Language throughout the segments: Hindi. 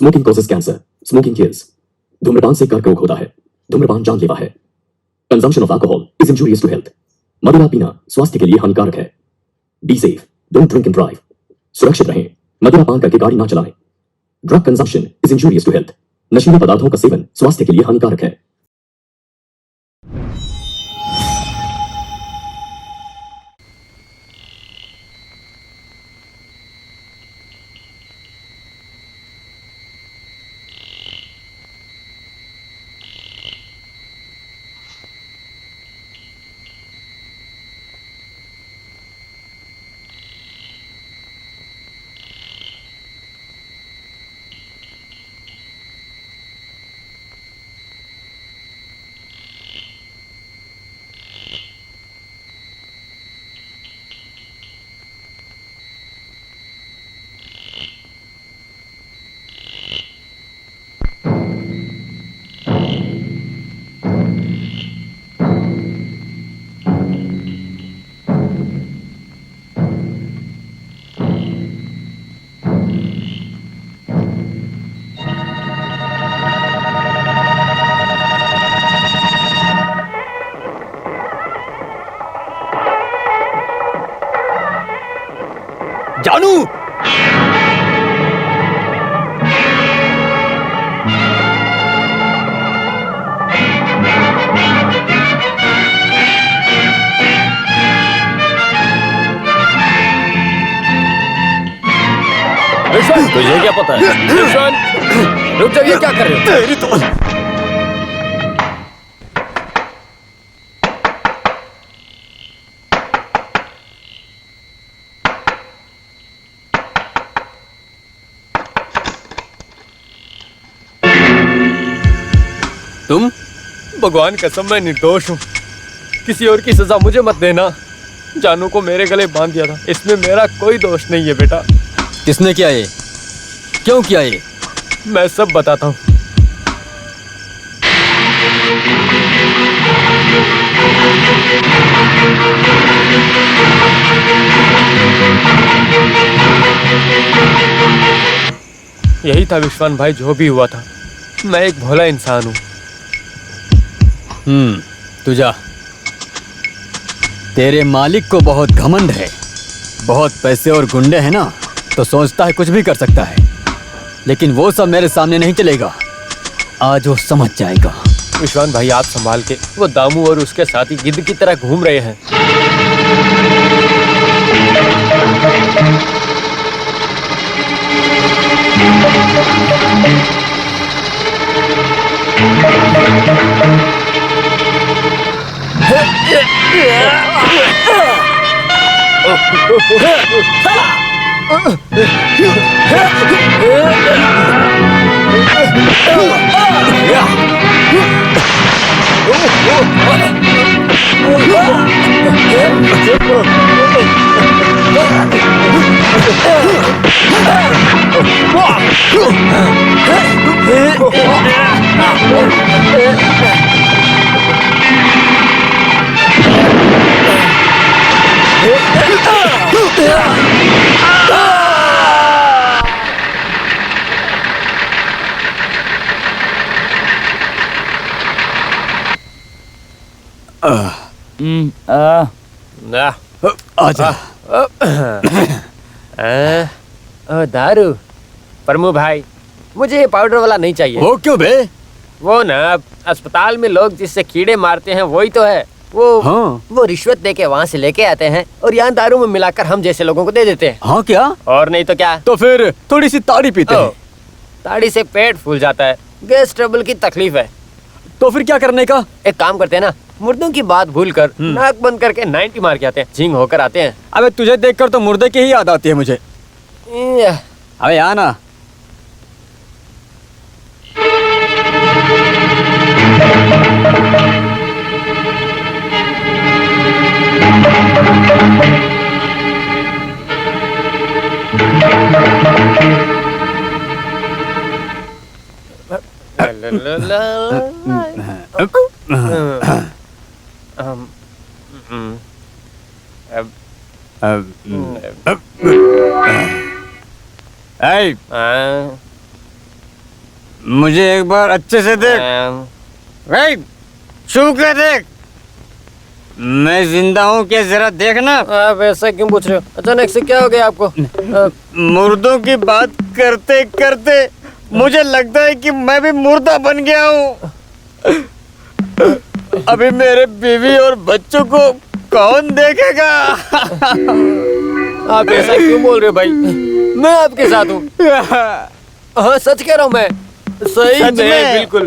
Smoking causes cancer, smoking kills. धूम्रपान से कर्क रोग होता है। धूम्रपान जानलेवा है। Consumption of alcohol is injurious to health. मदिरा पीना स्वास्थ्य के लिए हानिकारक है। Be safe, don't drink and drive. सुरक्षित रहें, मदिरा पान करके गाड़ी ना चलाएं। Drug consumption is injurious to health. नशीले पदार्थों का सेवन स्वास्थ्य के लिए हानिकारक है। जानू! विश्वान, तुझे क्या पता है? विश्वान, रुक जाइए, क्या कर रहे हो? तेरी तो तुम? भगवान कसम, मैं निर्दोष हूँ। किसी और की सजा मुझे मत देना। जानू को मेरे गले बांध दिया था, इसमें मेरा कोई दोष नहीं है बेटा। किसने किया ये? क्यों किया ये? मैं सब बताता हूँ। यही था विश्वान भाई, जो भी हुआ था। मैं एक भोला इंसान हूँ। तू जा। तेरे मालिक को बहुत घमंड है, बहुत पैसे और गुंडे हैं ना, तो सोचता है कुछ भी कर सकता है, लेकिन वो सब मेरे सामने नहीं चलेगा। आज वो समझ जाएगा। विश्वान भाई, आप संभाल के। वो दामू और उसके साथी गिद्ध की तरह घूम रहे हैं। आजा। दारू? प्रमु भाई, मुझे ये पाउडर वाला नहीं चाहिए। वो क्यों बे? वो ना, अस्पताल में लोग जिससे कीड़े मारते हैं वही तो है वो। हाँ। वो रिश्वत देके वहाँ से लेके आते हैं और यहाँ दारू में मिलाकर हम जैसे लोगों को दे देते हैं। हाँ क्या? और नहीं तो क्या। तो फिर थोड़ी सी ताड़ी पीते हैं। ताड़ी से पेट फूल जाता है, गैस ट्रबल की तकलीफ है। तो फिर क्या करने का? एक काम करते हैं ना, मुर्दों की बात भूलकर नाक बंद करके 90 मार के आते हैं, झींग होकर आते हैं। अबे तुझे देखकर तो मुर्दे की ही याद आती है मुझे। अबे आना। मुझे एक बार अच्छे से देख। भाई छू के देख, मैं जिंदा हूँ क्या, जरा देखना। आप ऐसा क्यों पूछ रहे हो? अचानक से क्या हो गया आपको? मुर्दों की बात करते करते मुझे लगता है कि मैं भी मुर्दा बन गया हूँ। अभी मेरे बीवी और बच्चों को कौन देखेगा? आप ऐसा क्यों बोल रहे हो भाई? मैं आपके साथ हूँ। हाँ सच कह रहा हूँ मैं, सही सच में? बिल्कुल।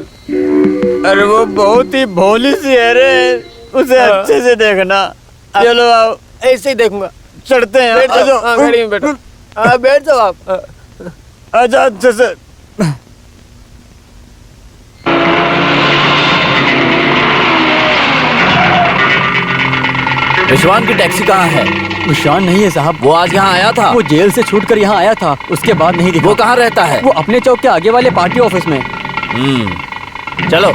अरे वो बहुत ही भोली सी है रे, उसे अच्छे से देखना। चलो आओ, ऐसे ही देखूंगा। चढ़ते हैं। बैठ आ जाओ, हाँ, गाड़ी में बैठो। हाँ बैठ जाओ आप। आजा अच्छे से। विश्वान की टैक्सी कहाँ है? विशान नहीं है साहब, वो आज यहाँ आया था। वो जेल से छूटकर यहाँ आया था, उसके बाद नहीं दिखा। वो कहाँ रहता है? वो अपने चौक के आगे वाले पार्टी ऑफिस में। चलो।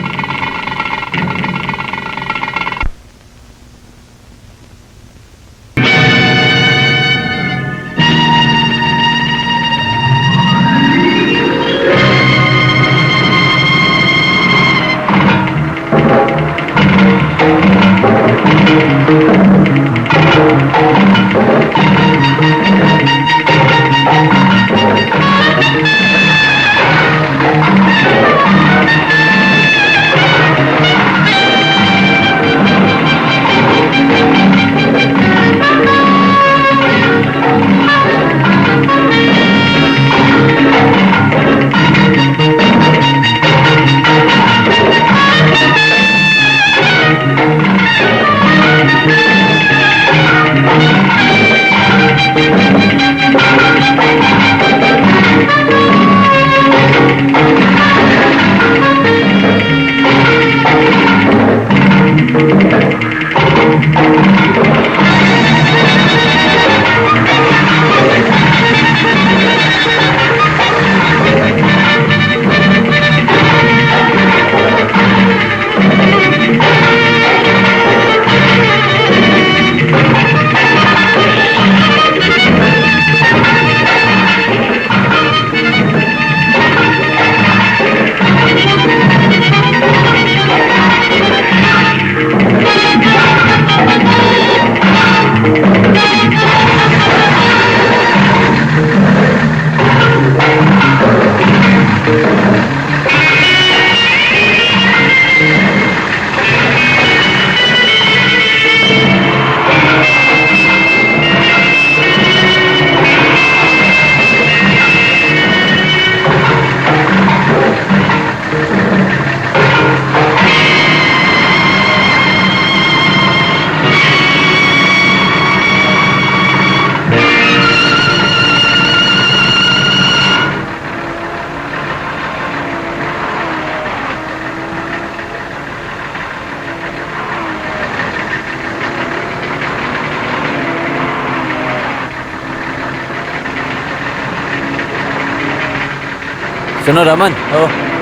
सुनो रमन,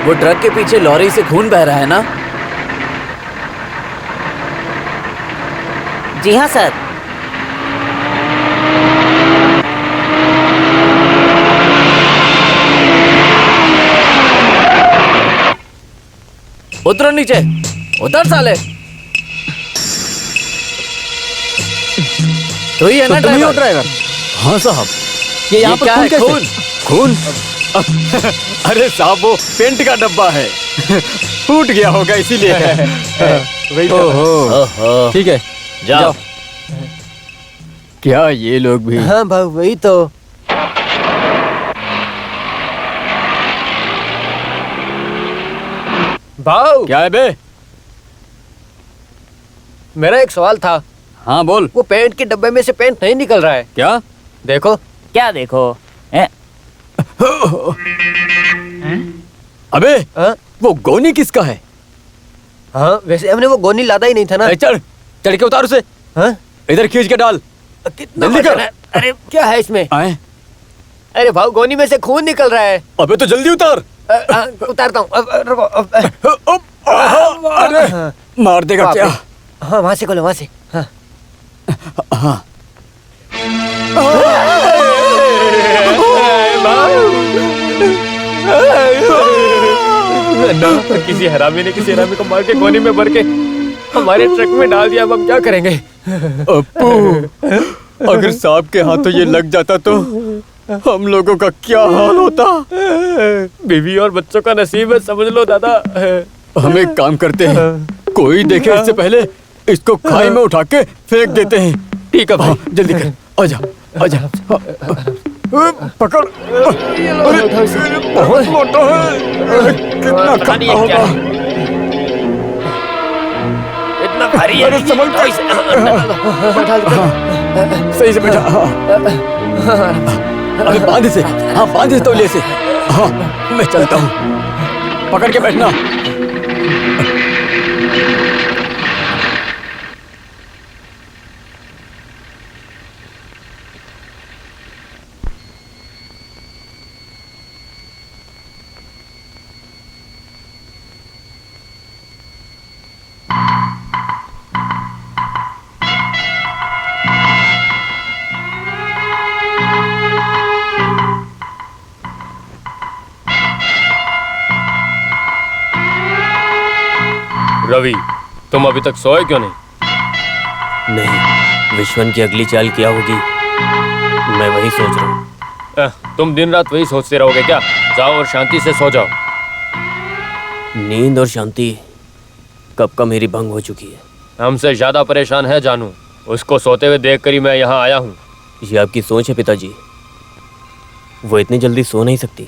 वो ट्रक के पीछे लॉरी से खून बह रहा है ना? जी हाँ सर। उतरो नीचे, उतर साले। तो ही है ना तुम ही हो ड्राइवर? ड्राइवर? हाँ साहब। ये यहाँ पर क्या खून है? कैसे? खून? खून? अरे साहब वो पेंट का डब्बा है, फूट गया होगा इसीलिए। वही तो। ओहो। ठीक है, जाओ। क्या ये लोग भी? हाँ भाई वही तो। भाऊ क्या है बे? मेरा एक सवाल था। हाँ बोल। वो पेंट के डब्बे में से पेंट नहीं निकल रहा है। क्या? देखो। क्या देखो? अबे हाँ वो गोनी किसका है? हाँ वैसे हमने वो गोनी लादा ही नहीं था ना। ए, चढ़ चढ़ के उतार उसे, हाँ इधर खींच के डाल। कितना जल्दी कर। वजन है? अरे क्या है इसमें? आए। अरे भाऊ गोनी में से खून निकल रहा है। अबे तो जल्दी उतार। उतारता हूँ। रुको। अरे मार देगा बाप क्या? रे। हाँ वहां से खोलो, वहां से। हाँ हाँ। ना, किसी हरामी ने किसी हरामी को मार के कोने में भर के हमारे ट्रक में डाल दिया। अब हम क्या करेंगे? अप्पू, अगर सांप के हाथों ये लग जाता तो हम लोगों का क्या हाल होता? बीवी और बच्चों का नसीब है, समझ लो दादा। हम एक काम करते हैं, कोई देखे इससे पहले इसको खाई में उठा के फेंक देते हैं। ठीक है भाई, जल्दी कर, आजा आजा। पकड़। अरे बहुत मोटा है, कितना पता नहीं खट्टा है क्या होगा। है। इतना भारी है। अरे संभल के। सही से बैठा। अबे बांध इसे, हाँ बांध इसे तौलिए से। हाँ मैं चलता हूँ, पकड़ के बैठना। रवि, तुम अभी तक सोए क्यों नहीं? नहीं, विश्वन की अगली चाल क्या होगी मैं वही सोच रहा हूँ। तुम दिन रात वही सोचते रहोगे क्या? जाओ और शांति से सो जाओ। नींद और शांति कब का मेरी भंग हो चुकी है। हमसे ज्यादा परेशान है जानू, उसको सोते हुए देख कर ही मैं यहाँ आया हूँ। ये आपकी सोच है पिताजी, वो इतनी जल्दी सो नहीं सकती।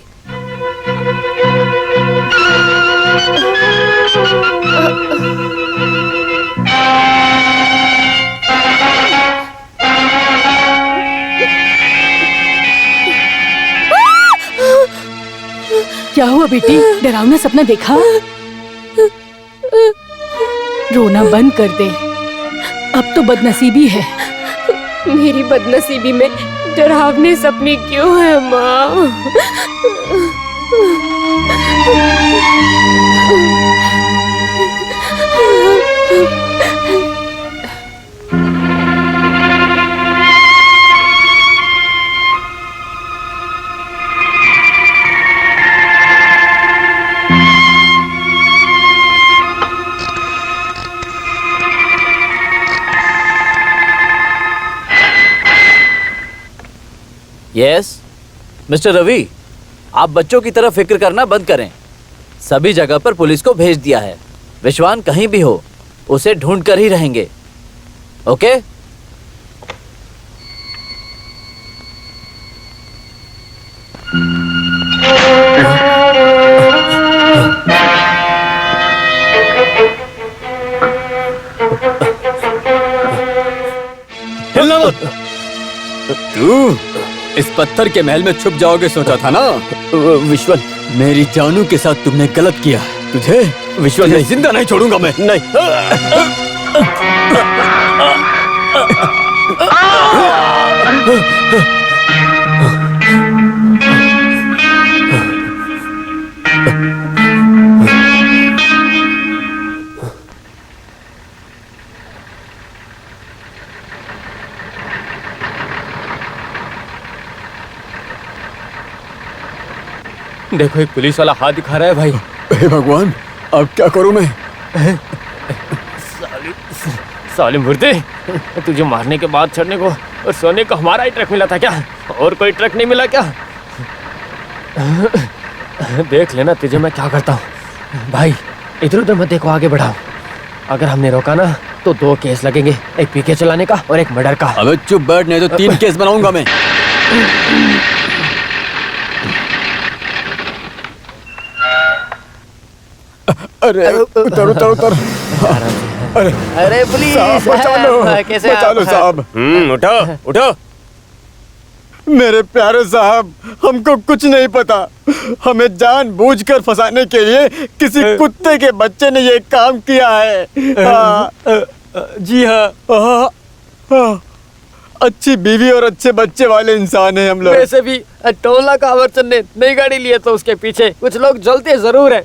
क्या हुआ बेटी, डरावना सपना देखा? रोना बंद कर दे, अब तो बदनसीबी है। मेरी बदनसीबी में डरावने सपने क्यों है माँ? यस मिस्टर रवि, आप बच्चों की तरह फिक्र करना बंद करें। सभी जगह पर पुलिस को भेज दिया है। विश्वान कहीं भी हो उसे ढूंढ कर ही रहेंगे। ओके? हिलना मत। तू इस पत्थर के महल में छुप जाओगे सोचा था ना? विश्वन, मेरी जानू के साथ तुमने गलत किया। तुझे विश्वन तुझे जिंदा नहीं छोड़ूंगा मैं। नहीं। देखो, एक पुलिस वाला हाथ दिखा रहा है भाई। हे भगवान, अब क्या करूं मैं? साले मुर्दे, तुझे मारने के बाद चढ़ने को और सोने को हमारा ही ट्रक मिला था क्या? और कोई ट्रक नहीं मिला क्या? देख लेना तुझे मैं क्या करता हूँ। भाई इधर उधर मत देखो, आगे बढ़ाओ। अगर हमने रोका ना तो 2 केस लगेंगे, एक पीके चलाने का और एक मर्डर का। अबे चुप बैठ, नहीं तो 3 केस बनाऊंगा मैं। अरे उतर उतर उतर। अरे अरे पुलिस, साहब बचा लो, कैसे बचा लो साहब। उठो उठो। मेरे प्यारे साहब, हमको कुछ नहीं पता। हमें जानबूझकर फंसाने के लिए किसी कुत्ते के बच्चे ने ये काम किया है। जी हाँ, अच्छी बीवी और अच्छे बच्चे वाले इंसान हैं हम लोग। वैसे भी टोला का आवर्चन ने नई गाड़ी लिया तो उसके पीछे कुछ लोग जलते जरूर है।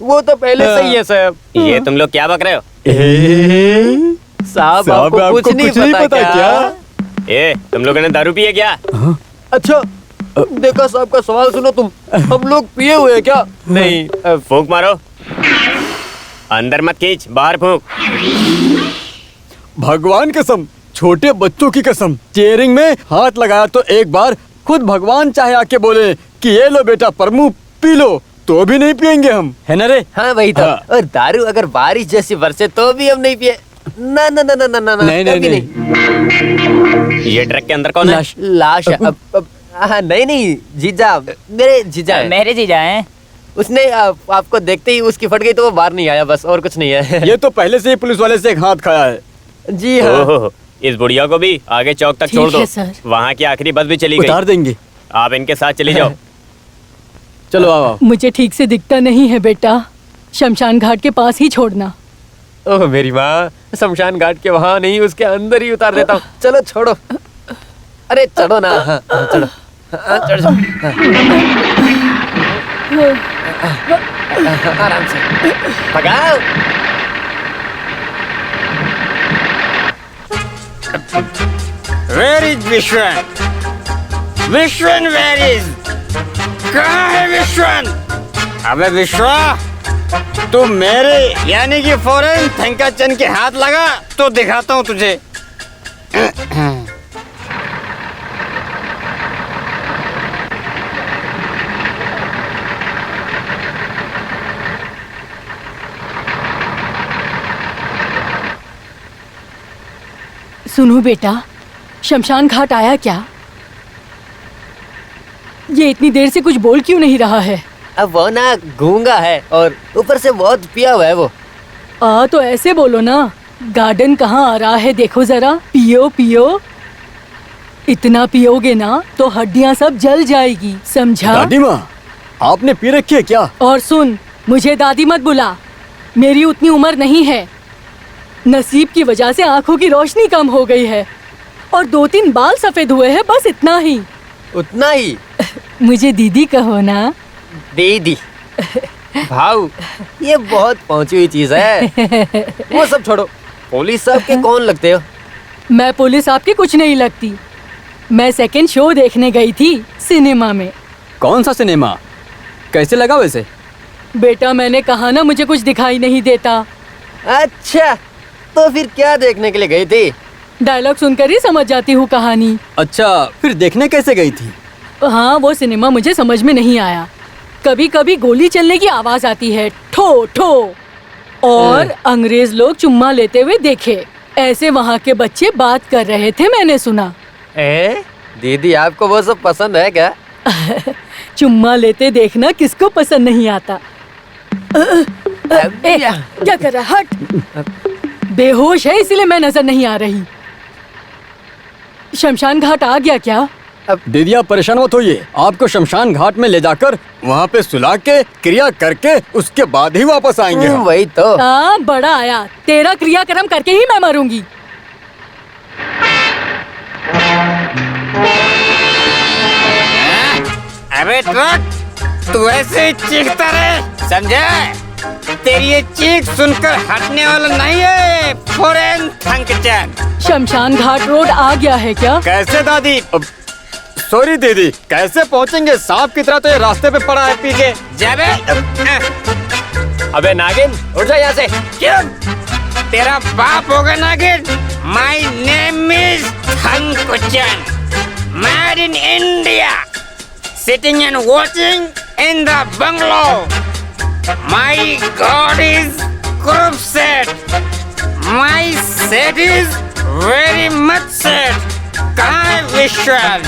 वो तो पहले से ही है साहब। ये तुम लोग क्या बक रहे हो? साहब आपको कुछ नहीं पता क्या? ए, तुम लोगों ने दारू पी है क्या? अच्छा, देखा साहब का सवाल सुनो तुम। हम लोग पिए हुए हैं क्या? नहीं। फूंक मारो। अंदर मत खींच, बाहर फूंक। भगवान कसम, छोटे बच्चों की कसम, स्टीयरिंग में हाथ लगाया तो एक बार खुद भगवान चाहे आके बोले कि ये लो बेटा प्रमु पी लो, तो भी नहीं पियेंगे हम, है ना रे? हाँ वही तो। हाँ। और दारू अगर बारिश जैसी बरसे तो भी हम नहीं पिए। ना ना ना ना ना ना नहीं, कभी नहीं। ये ट्रक के अंदर कौन है? लाश है। नहीं नहीं, जीजा, मेरे जीजा है। मेरे जीजा हैं। उसने आपको देखते ही उसकी फट गई तो वो बाहर नहीं आया, बस और कुछ नहीं है। ये तो पहले से ही पुलिस वाले से एक हाथ खाया है। जी हाँ। ओहो, इस बुढ़िया को भी आगे चौक तक ठीक छोड़ दो। है, सर। वहाँ की आखिरी बस भी चली उतार गई। देंगे। आप इनके साथ चली जाओ। चलो आओ। मुझे ठीक से दिखता नहीं है बेटा, शमशान घाट के पास ही छोड़ना। ओह मेरी माँ, शमशान घाट के वहाँ नहीं, उसके अंदर ही उतार देता हूँ। चलो छोड़ो। अरे चढ़ो ना। हाँ, हाँ, चढ़ो। हाँ, चढ़ जाओ। हाँ, आराम से भगाओ। Where is विश्वन? विश्वन where is? कहाँ है विश्वन? अबे विश्वा, तू मेरे यानी कि फॉरेन थंकाचन के हाथ लगा तो दिखाता हूँ तुझे। सुनो बेटा, शमशान घाट आया क्या? ये इतनी देर से कुछ बोल क्यों नहीं रहा है? अब वो ना गूंगा है और ऊपर से बहुत पिया हुआ है वो। तो ऐसे बोलो ना, गार्डन कहाँ आ रहा है देखो जरा, पियो पियो। इतना पियोगे ना तो हड्डियाँ सब जल जाएगी, समझा? दादी माँ, आपने पी रखी है क्या? और सुन, मुझे दादी मत बुला, मेरी उतनी उम्र नहीं है। नसीब की वजह से आंखों की रोशनी कम हो गई है और 2-3 बाल सफेद हुए हैं, बस इतना ही। उतना ही? मुझे दीदी कहो ना। दीदी भाऊ, ये बहुत पहुंची हुई चीज है। वो सब छोड़ो, पुलिस साहब के कौन लगते हो? मैं पुलिस आपकी कुछ नहीं लगती। मैं सेकंड शो देखने गई थी सिनेमा में। कौन सा सिनेमा? कैसे लगा वैसे? बेटा मैंने कहा ना, मुझे कुछ दिखाई नहीं देता। अच्छा, तो फिर क्या देखने के लिए गई थी? डायलॉग सुनकर ही समझ जाती हूँ कहानी। अच्छा, फिर देखने कैसे गई थी? हाँ, वो सिनेमा मुझे समझ में नहीं आया। कभी कभी गोली चलने की आवाज आती है, ठो ठो, और अंग्रेज लोग चुम्मा लेते हुए देखे। ऐसे वहाँ के बच्चे बात कर रहे थे, मैंने सुना। दीदी आपको वो सब पसंद है क्या? चुम्मा लेते देखना किसको पसंद नहीं आता। क्या कर रहा? हट। बेहोश है इसीलिए मैं नजर नहीं आ रही। शमशान घाट आ गया क्या? दीदी आप परेशान मत होइए, आपको शमशान घाट में ले जाकर वहाँ पे सुला के क्रिया करके उसके बाद ही वापस आएंगे हम। वही तो। हाँ, बड़ा आया, तेरा क्रियाक्रम करके ही मैं मरूंगी। अबे ट्रक, तू ऐसे ही चीखता रहे, समझा? तेरी ये चीख सुनकर हटने वाला नहीं है फॉरेन थंकचन। शमशान घाट रोड आ गया है क्या? कैसे दादी? सॉरी दीदी, कैसे पहुँचेंगे? सांप की तरह तो ये रास्ते पे पड़ा है पीछे। जाबे। अबे नागिन, उठ जा यहाँ से। क्यों? तेरा बाप होगा नागिन? My name is थंकचन, made in India, sitting and watching in the bungalow. My God is group set. My set is very much set. कहाँ है विश्वन?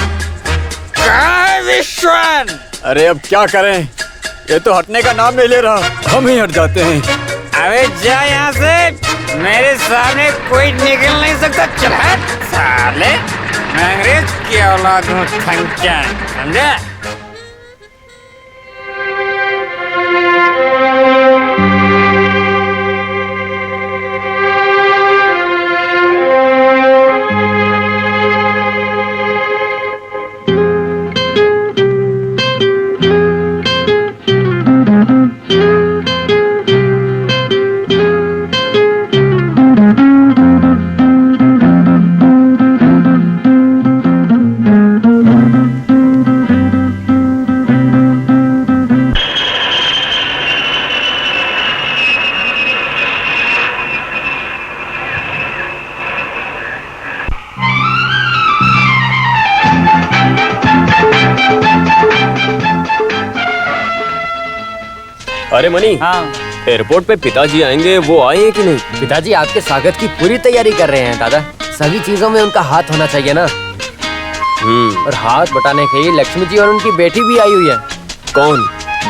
कहाँ है विश्वन? अरे अब क्या करें, ये तो हटने का नाम नहीं ले रहा, हम ही हट जाते हैं। अबे जा यहाँ से, मेरे सामने कोई निकल नहीं सकता। चल हट साले, मैं अंग्रेज की औलाद हूँ थंकचन, समझा? अरे मनी, हाँ एयरपोर्ट पे पिताजी आएंगे, वो आए हैं कि नहीं? पिताजी आपके स्वागत की पूरी तैयारी कर रहे हैं दादा। सभी चीजों में उनका हाथ होना चाहिए ना। और हाथ बटाने के लिए लक्ष्मी जी और उनकी बेटी भी आई हुई है। कौन?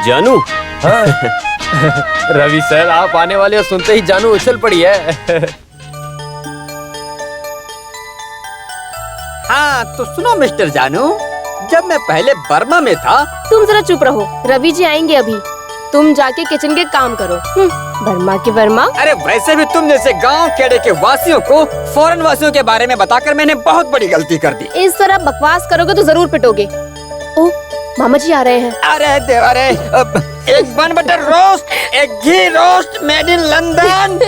जानू? हाँ। रवि सर आप आने वाले और सुनते ही जानू उछल पड़ी है। हाँ तो सुनो मिस्टर जानू, जब मैं पहले बर्मा में था। तुम जरा चुप रहो, रवि जी आएंगे अभी। तुम जाके किचन के काम करो। वर्मा के वर्मा। अरे वैसे भी तुम जैसे गांव खेड़े के वासियों को फॉरेन वासियों के बारे में बताकर मैंने बहुत बड़ी गलती कर दी। इस तरह बकवास करोगे तो जरूर पिटोगे। ओह मामा जी आ रहे हैं। अरे देवा रे, एक बन बटर रोस्ट, एक घी रोस्ट मेड इन लंदन।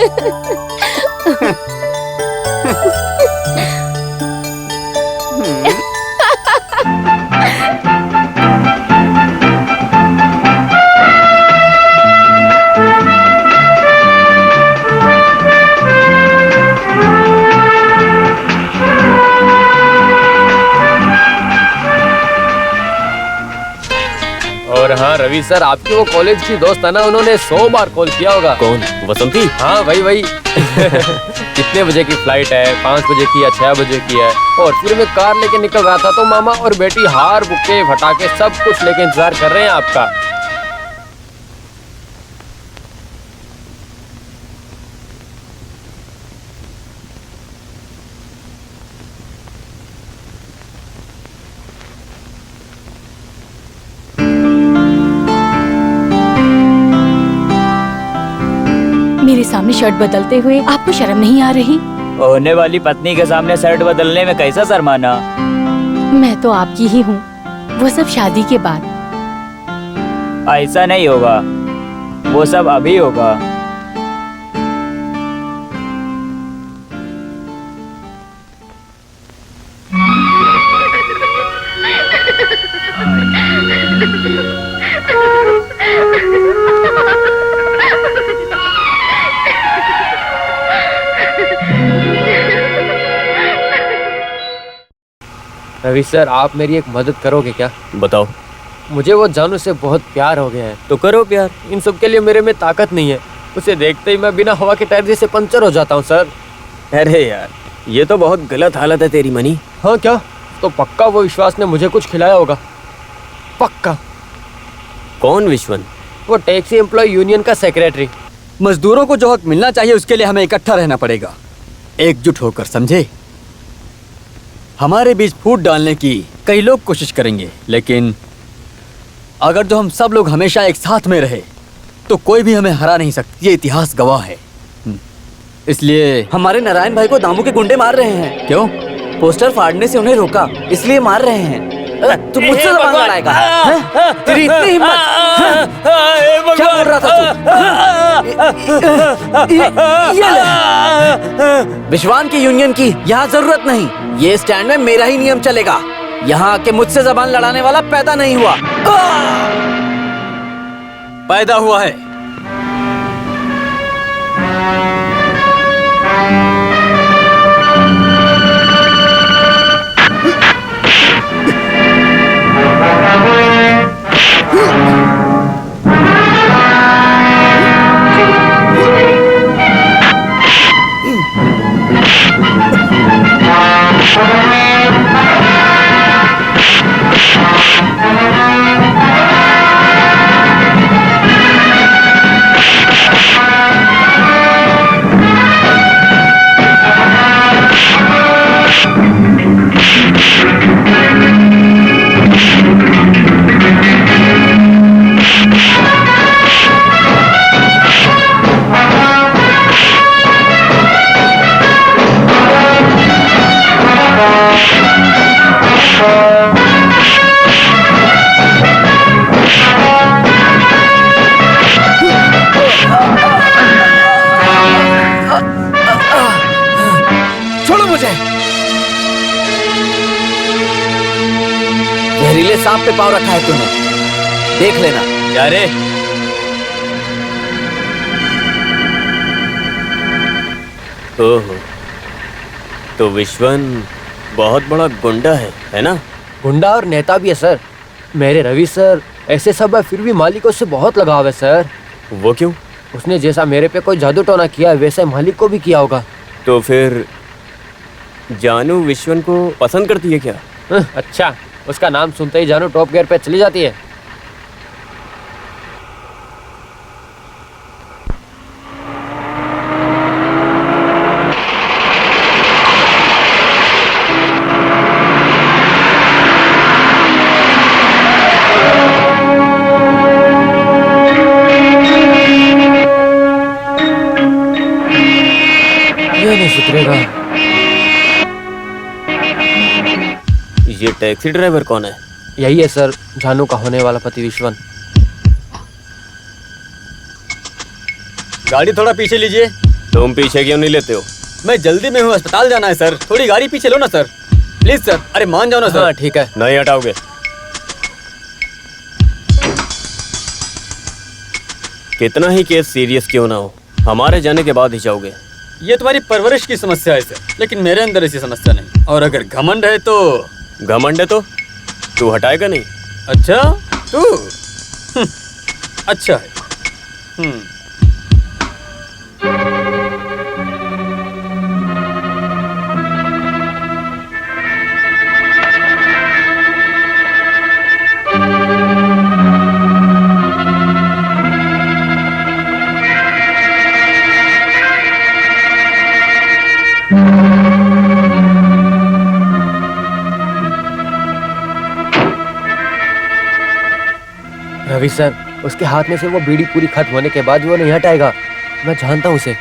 और हाँ रवि सर, आपकी वो कॉलेज की दोस्त है ना, उन्होंने 100 बार कॉल किया होगा। कौन? वसंती? हाँ वही। कितने बजे की फ्लाइट है? 5 बजे की या 6 बजे की है? और फिर मैं कार लेके निकल रहा था तो मामा और बेटी हार बुक्के फटाके सब कुछ लेके इंतजार कर रहे हैं आपका। मेरे सामने शर्ट बदलते हुए आपको शर्म नहीं आ रही? होने वाली पत्नी के सामने शर्ट बदलने में कैसा शर्माना? मैं तो आपकी ही हूँ, वो सब शादी के बाद। ऐसा नहीं होगा, वो सब अभी होगा। रवि सर आप मेरी एक मदद करोगे क्या? बताओ। मुझे वो जानू से बहुत प्यार हो गया है। तो करो प्यार। इन सब के लिए मेरे में ताकत नहीं है। उसे देखते ही मैं बिना हवा के टायर जैसे पंचर हो जाता हूँ सर। अरे यार, ये तो बहुत गलत हालत है तेरी मनी। हाँ क्या? तो पक्का वो विश्वास ने मुझे कुछ खिलाया होगा, पक्का। कौन विश्वन? वो टैक्सी एम्प्लॉय यूनियन का सेक्रेटरी। मजदूरों को जो हक मिलना चाहिए उसके लिए हमें इकट्ठा रहना पड़ेगा, एकजुट होकर, समझे? हमारे बीच फूट डालने की कई लोग कोशिश करेंगे, लेकिन अगर जो हम सब लोग हमेशा एक साथ में रहे तो कोई भी हमें हरा नहीं सकती। ये इतिहास गवाह है। इसलिए हमारे नारायण भाई को दामू के गुंडे मार रहे हैं। क्यों? पोस्टर फाड़ने से उन्हें रोका, इसलिए मार रहे हैं। तू मुझसे जबान लड़ाएगा? तेरी इतनी हिम्मत? क्या बोल रहा था तू? ये ले। विश्वान की यूनियन की यहाँ जरूरत नहीं। ये स्टैंड में मेरा ही नियम चलेगा। यहाँ आके मुझसे जबान लड़ाने वाला पैदा नहीं हुआ, पैदा हुआ है। जहरीले सांप पे पाँव रखा है तूने, देख लेना। क्या रे? ओहो, तो विश्वन बहुत बड़ा गुंडा है ना? गुंडा और नेता भी है सर। मेरे रवि सर ऐसे सब है, फिर भी मालिकों से बहुत लगाव है सर। वो क्यों? उसने जैसा मेरे पे कोई जादू टोना किया वैसे मालिक को भी किया होगा। तो फिर जानू विश्वन को पसंद करती है क्या? अच्छा, उसका नाम सुनते ही जानू टॉप गियर पे चली जाती है। ये नहीं सुधरेगा। ये टैक्सी ड्राइवर कौन है? यही है सर, जानू का होने वाला पति विश्वन। गाड़ी थोड़ा पीछे लीजिए। तुम पीछे क्यों नहीं लेते हो? मैं जल्दी में हूँ, अस्पताल जाना है सर। थोड़ी गाड़ी पीछे लो ना सर, प्लीज सर। अरे मान जाओ ना हाँ सर। ठीक है। नहीं हटाओगे? कितना ही केस सीरियस क्यों ना हो, हमारे जाने के बाद ही जाओगे। ये तुम्हारी परवरिश की समस्या है सर, लेकिन मेरे अंदर ऐसी समस्या नहीं। और अगर घमंड है तो घमंड है तो तू हटाएगा नहीं? अच्छा तू अच्छा है। रवि सर, उसके हाथ में से वो बीड़ी पूरी खत्म होने के बाद वो नहीं हटाएगा। मैं जानता हूँ उसे।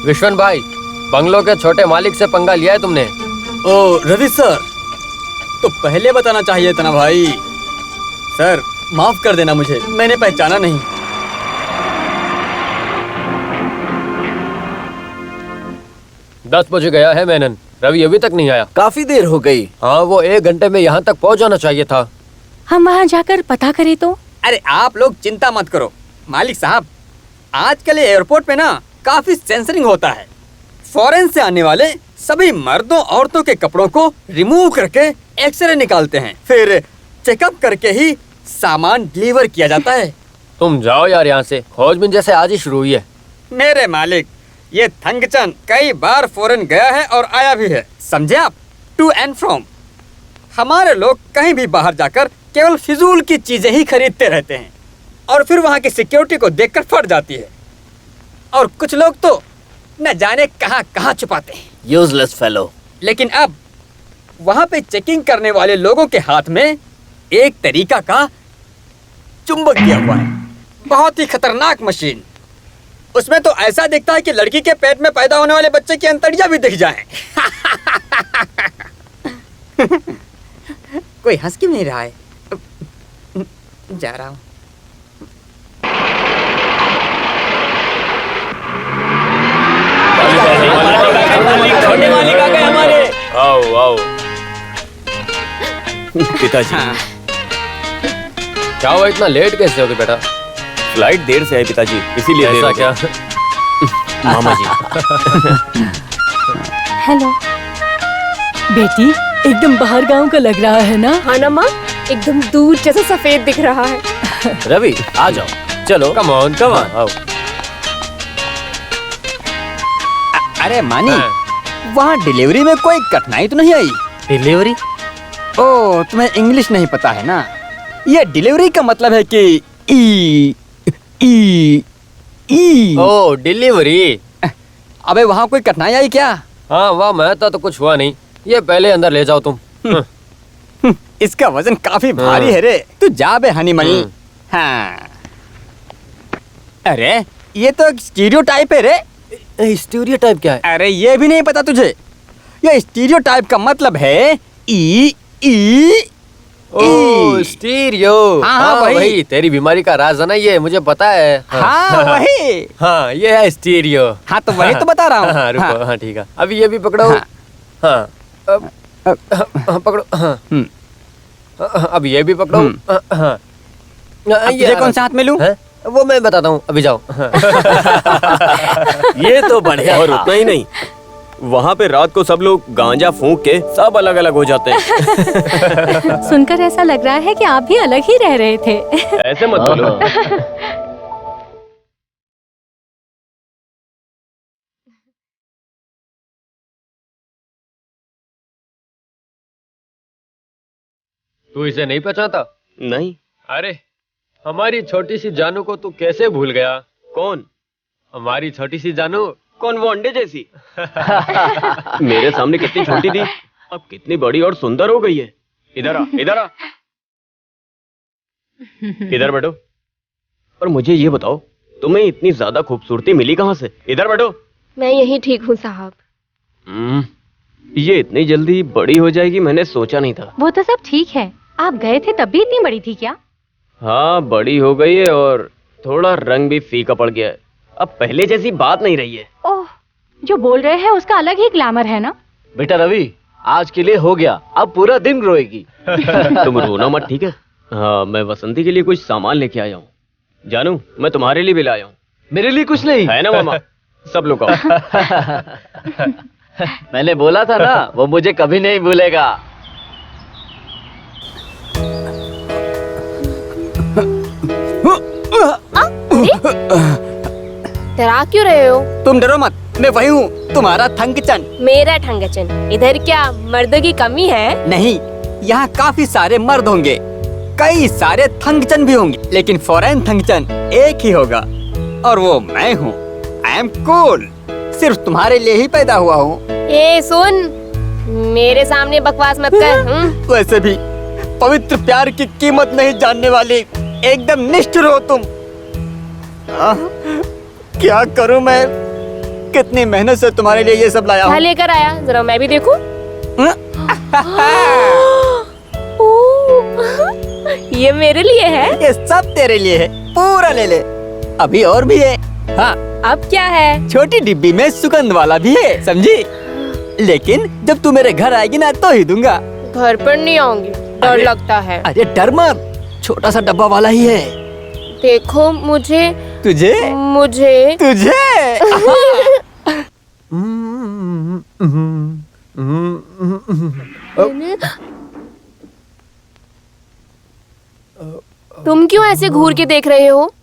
विश्वन भाई, बंगलों के छोटे मालिक से पंगा लिया है तुमने? ओ रवि सर, तो पहले बताना चाहिए था ना भाई। सर माफ कर देना मुझे, मैंने पहचाना नहीं। 10 बजे गया है मेनन, रवि अभी तक नहीं आया। काफी देर हो गई। हाँ, वो 1 घंटे में यहाँ तक पहुँच जाना चाहिए था। हम वहाँ जाकर पता करें तो? अरे आप लोग चिंता मत करो मालिक साहब, आजकल एयरपोर्ट पे ना काफी सेंसरिंग होता है। फॉरेन से आने वाले सभी मर्दों औरतों के कपड़ों को रिमूव करके एक्सरे निकालते हैं, फिर चेकअप करके ही सामान डिलीवर किया जाता है। तुम जाओ यार यहाँ से, खोजबीन जैसे आज ही शुरू हुई है। मेरे मालिक, ये थंगचन कई बार फॉरेन गया है और आया भी है, समझे आप? To and from. हमारे लोग कहीं भी बाहर जाकर केवल फिजूल की चीजें ही खरीदते रहते हैं और फिर वहाँ की सिक्योरिटी को देखकर फट जाती है। और कुछ लोग तो न जाने कहाँ छुपाते हैं। Useless fellow. लेकिन अब वहाँ पे चेकिंग करने वाले लोगों के हाथ में एक तरीका का चुंबक दिया हुआ है, बहुत ही खतरनाक मशीन। उसमें तो ऐसा दिखता है कि लड़की के पेट में पैदा होने वाले बच्चे की अंतड़ियां भी दिख जाएं। कोई हंस क्यों नहीं रहा है? जा रहा हूँ। छोटे मालिक आ गए हमारे। आओ आओ। पिताजी, क्या हुआ, इतना लेट कैसे हो गए बेटा? फ्लाइट देर से है पिताजी, इसीलिए देर ऐसा हो क्या? गया। मामा जी। हेलो बेटी, एकदम बाहर गांव का लग रहा है ना? हाँ ना माँ, एकदम दूर जैसा सफेद दिख रहा है। रवि आ जाओ, चलो। कम ऑन आओ। अरे मानी, वहाँ डिलीवरी में कोई कठिनाई तो नहीं आई? डिलीवरी? ओ, तुम्हें इंग्लिश नहीं पता है ना? ये डिलीवरी का मतलब है कि ई ई ई। ओ डिलीवरी। अबे वहाँ कोई कठिनाई आई क्या? हाँ वाह, मैं तो कुछ हुआ नहीं। ये पहले अंदर ले जाओ तुम। इसका वजन काफी भारी है रे। तू जा बे हनी मनी। हाँ। अरे ये तो एक स्टीरियोटाइप है रे। स्टीरियोटाइप क्या है? अरे ये भी नहीं पता तुझे? ये स्टीरियोटाइप का मतलब है ई ई ओ स्टीरियो। हाँ, वही। तेरी बीमारी का राज है ना ये, मुझे पता है। हाँ वही। हाँ ये है स्टीरियो। हाँ तो वही तो बता रहा हूँ। हाँ रुको, हाँ। हाँ ठीक है, अभी ये भी पकड़ो। हाँ हाँ पकड़ो। हाँ अब ये भी पकड़ो। हाँ ये कौन सा हाथ में लूं? वो मैं बताता हूँ, अभी जाओ। ये तो बढ़िया। और उतना ही नहीं, वहाँ पे रात को सब लोग गांजा फूंक के सब अलग अलग हो जाते हैं। सुनकर ऐसा लग रहा है कि आप भी अलग ही रह रहे थे। ऐसे मत बोलो। तू इसे नहीं पहचानता? नहीं। अरे हमारी छोटी सी जानू को तू कैसे भूल गया? कौन? हमारी छोटी सी जानू। कौन, वो अंडे जैसी? मेरे सामने कितनी छोटी थी, अब कितनी बड़ी और सुंदर हो गई है। इधर आ, इधर आ, इधर बैठो। और मुझे ये बताओ, तुम्हें इतनी ज्यादा खूबसूरती मिली कहाँ से? इधर बैठो। मैं यही ठीक हूँ साहब। ये इतनी जल्दी बड़ी हो जाएगी मैंने सोचा नहीं था। वो तो सब ठीक है, आप गए थे तब भी इतनी बड़ी थी क्या? हाँ बड़ी हो गई है और थोड़ा रंग भी फीका पड़ गया है। अब पहले जैसी बात नहीं रही है। ओह, जो बोल रहे हैं उसका अलग ही ग्लैमर है ना? बेटा रवि, आज के लिए हो गया, अब पूरा दिन रोएगी। तुम रोना मत, ठीक है? हाँ मैं वसंती के लिए कुछ सामान लेके आया हूँ। जानू, मैं तुम्हारे लिए भी लाया हूँ। मेरे लिए कुछ नहीं है ना मामा? सब लोग आओ। मैंने बोला था ना, वो मुझे कभी नहीं भूलेगा। डरा क्यों रहे हो? तुम डरो मत, मैं वही हूँ, तुम्हारा थंगचन। मेरा ठंगचन। इधर क्या मर्दों की कमी है? नहीं, यहाँ काफी सारे मर्द होंगे, कई सारे थंगचन भी होंगे, लेकिन फॉरेन थंगचन एक ही होगा और वो मैं हूँ। आई एम कूल, सिर्फ तुम्हारे लिए ही पैदा हुआ हूँ। ए सुन, मेरे सामने बकवास मत कर। वैसे भी पवित्र प्यार की कीमत नहीं जानने वाली एकदम निष्ठुर हो तुम। क्या करूं मैं, कितनी मेहनत से तुम्हारे लिए ये सब लाया क्या हूँ। लेकर आया, जरा मैं भी देखूं। ये मेरे लिए है। ये सब तेरे लिए है, पूरा ले ले। अभी और भी है। हाँ, अब क्या है? छोटी डिब्बी में सुगंध वाला भी है, समझी? लेकिन जब तू मेरे घर आएगी ना तो ही दूंगा। घर पर नहीं आऊंगी, डर लगता है। अरे डर मत, छोटा सा डब्बा वाला ही है। देखो मुझे तुझे तुम क्यों ऐसे घूर के देख रहे हो?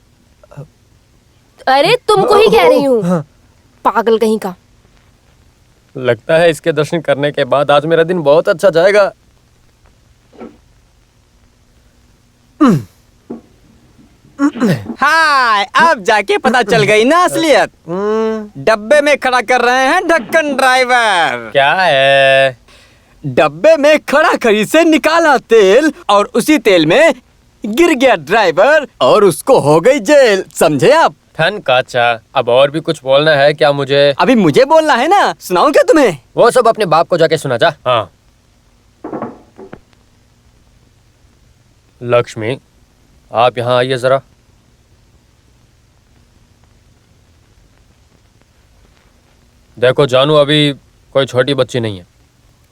अरे तुमको ही कह रही हूँ, पागल कहीं का। लगता है इसके दर्शन करने के बाद आज मेरा दिन बहुत अच्छा जाएगा। हाय, अब जाके पता चल गई ना असलियत। डब्बे में खड़ा कर रहे हैं ढक्कन ड्राइवर। क्या है? डब्बे में खड़ा खड़ी से निकाला तेल और उसी तेल में गिर गया ड्राइवर और उसको हो गई जेल, समझे आप? थन काचा, अब और भी कुछ बोलना है क्या मुझे? अभी मुझे बोलना है ना, सुनाऊं क्या तुम्हें? वो सब अपने बाप को जाके सुना जा। हाँ लक्ष्मी, आप यहाँ आइए जरा। देखो जानू अभी कोई छोटी बच्ची नहीं है,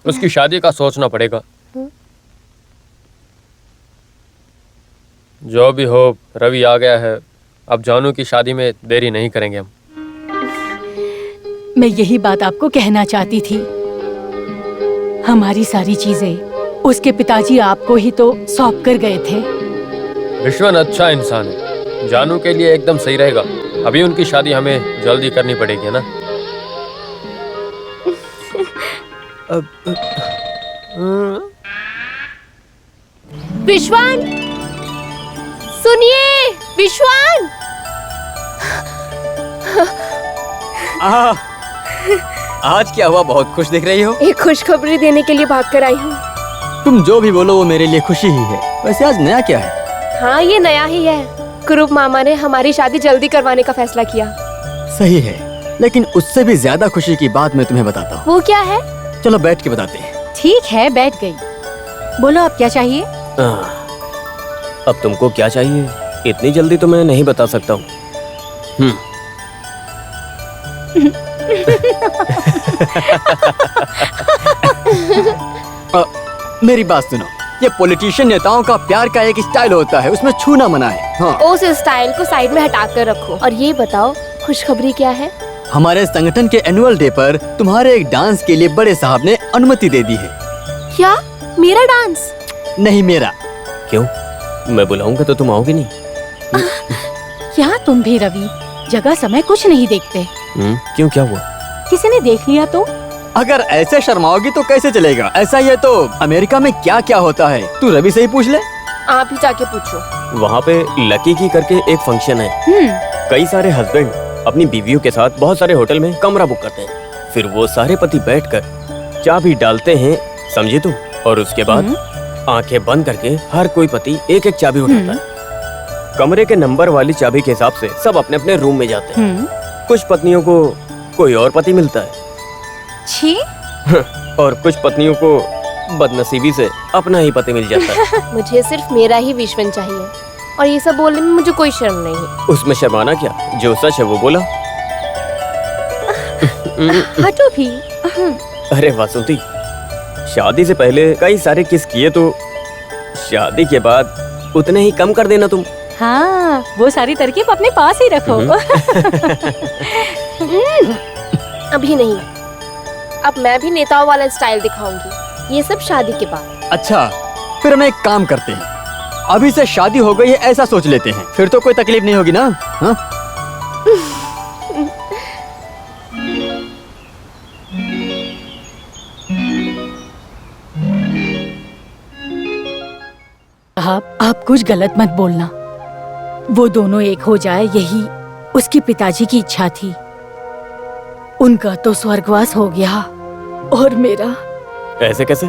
उसकी शादी का सोचना पड़ेगा। जो भी हो, रवि आ गया है, अब जानू की शादी में देरी नहीं करेंगे हम। मैं यही बात आपको कहना चाहती थी। हमारी सारी चीजें उसके पिताजी आपको ही तो सौंप कर गए थे। विश्वन अच्छा इंसान है, जानू के लिए एकदम सही रहेगा। अभी उनकी शादी हमें जल्दी करनी पड़ेगी ना। विश्वान, सुनिए विश्वान। आज क्या हुआ, बहुत खुश दिख रही हो। एक खुशखबरी देने के लिए भाग कर आई हूँ। तुम जो भी बोलो वो मेरे लिए खुशी ही है। वैसे आज नया क्या है? हाँ ये नया ही है। कुरूप मामा ने हमारी शादी जल्दी करवाने का फैसला किया। सही है, लेकिन उससे भी ज्यादा खुशी की बात मैं तुम्हें बताता हूँ। वो क्या है? चलो बैठ के बताते हैं। ठीक है, बैठ गई। बोलो अब क्या चाहिए? अब तुमको क्या चाहिए? इतनी जल्दी तो मैं नहीं बता सकता हूँ। मेरी बात सुनो, ये पॉलिटिशियन नेताओं का प्यार का एक स्टाइल होता है, उसमें छूना मना है। हाँ। उस स्टाइल को साइड में हटा कर रखो और ये बताओ खुशखबरी क्या है? हमारे संगठन के एनुअल डे पर तुम्हारे एक डांस के लिए बड़े साहब ने अनुमति दे दी है। क्या? मेरा डांस? नहीं, मेरा। क्यों? मैं बुलाऊंगा तो तुम आओगे नहीं? क्या तुम भी रवि, जगह समय कुछ नहीं देखते? क्यों, क्या हुआ? किसी ने देख लिया तो? अगर ऐसे शर्माओगी तो कैसे चलेगा? ऐसा ही है तो अमेरिका में क्या क्या होता है, तू रवि से ही पूछ ले। आप ही जाके पूछो। वहाँ पे लकी की करके एक फंक्शन है। कई सारे हस्बैंड अपनी बीवियों के साथ बहुत सारे होटल में कमरा बुक करते हैं। फिर वो सारे पति बैठकर चाबी डालते हैं, समझे तुम? और उसके बाद आंखें बंद करके हर कोई पति एक एक चाबी उठाता है। कमरे के नंबर वाली चाबी के हिसाब से सब अपने अपने रूम में जाते हैं। कुछ पत्नियों को कोई और पति मिलता है। छी। और कुछ पत्नियों को बदनसीबी से अपना ही पति मिल जाता है। मुझे सिर्फ मेरा ही विश्वन चाहिए और ये सब बोलने में मुझे कोई शर्म नहीं है। उसमें शर्माना क्या, जो सच है वो बोला। हटो भी। अरे वासुंती, शादी से पहले कई सारे किस किए तो शादी के बाद उतने ही कम कर देना तुम। हाँ, वो सारी तरकीब अपने पास ही रखो। अभी नहीं, अब मैं भी नेताओं वाला स्टाइल दिखाऊंगी, ये सब शादी के बाद। अच्छा, फिर हम एक काम करते हैं, अभी से शादी हो गई है ऐसा सोच लेते हैं, फिर तो कोई तकलीफ नहीं होगी ना? हाँ? आप कुछ गलत मत बोलना। वो दोनों एक हो जाए, यही उसके पिताजी की इच्छा थी। उनका तो स्वर्गवास हो गया और मेरा। ऐसे कैसे?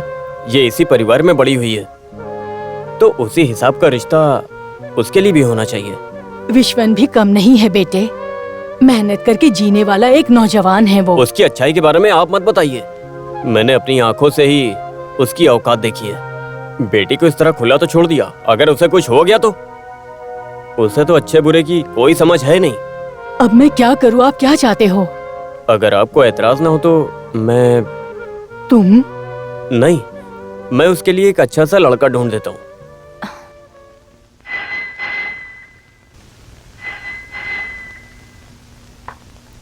ये इसी परिवार में बड़ी हुई है तो उसी हिसाब का रिश्ता उसके लिए भी होना चाहिए। विश्वन भी कम नहीं है बेटे, मेहनत करके जीने वाला एक नौजवान है वो। उसकी अच्छाई के बारे में आप मत बताइए, मैंने अपनी आंखों से ही उसकी औकात देखी है। बेटी को इस तरह खुला तो छोड़ दिया, अगर उसे कुछ हो गया तो? उसे तो अच्छे बुरे की कोई समझ है नहीं। अब मैं क्या करूँ, आप क्या चाहते हो? अगर आपको एतराज ना हो तो मैं नहीं, मैं उसके लिए एक अच्छा सा लड़का ढूंढ देता हूँ।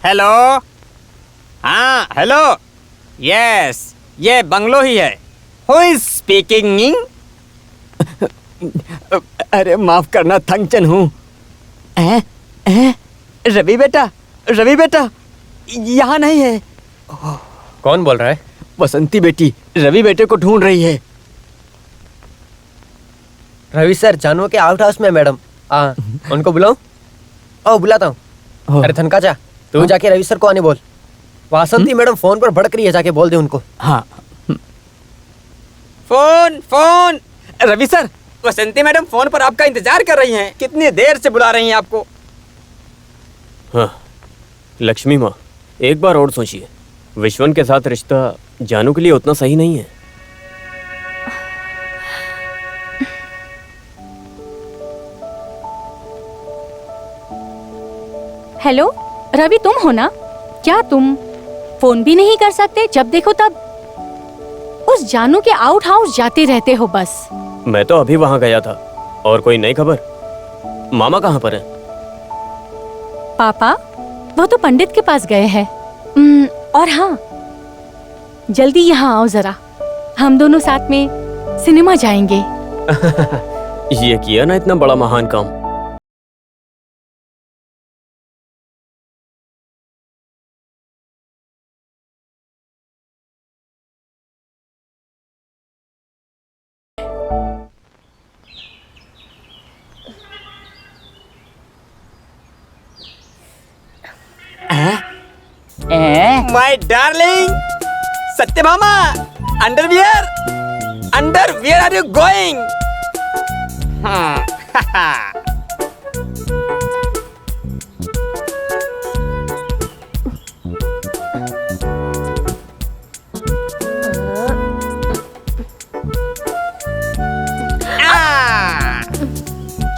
हेलो। हाँ हेलो, यस, ये बंगलो ही है। Who is speaking? अरे माफ करना, थंगचन हूँ। रवि बेटा, रवि बेटा यहाँ नहीं है। कौन बोल रहा है? बसंती बेटी रवि बेटे को ढूंढ रही है। रवि सर जानू के आउट हाउस में मैडम। उनको बुलाऊं? ओ बुलाता हूँ। अरे थनकाचा, तू जाके रवि सर को आने बोल। वासंती मैडम फोन पर भड़क रही है, जाके बोल दे उनको। हाँ। Phone phone. Ravi sir, Basanti madam phone पर आपका इंतजार कर रही हैं। कितनी देर से बुला रही हैं आपको। हाँ, लक्ष्मी माँ, एक बार और सोचिए, विश्वन के साथ रिश्ता जानू के लिए उतना सही नहीं है। हेलो रवि, तुम हो ना? क्या तुम फोन भी नहीं कर सकते? जब देखो तब उस जानू के आउट हाउस जाते रहते हो बस। मैं तो अभी वहां गया था। और कोई नई खबर? मामा कहाँ पर है? पापा वो तो पंडित के पास गए हैं। और हाँ, जल्दी यहाँ आओ जरा, हम दोनों साथ में सिनेमा जाएंगे। ये किया ना इतना बड़ा महान काम। My darling Satyabhama, underwear are you going?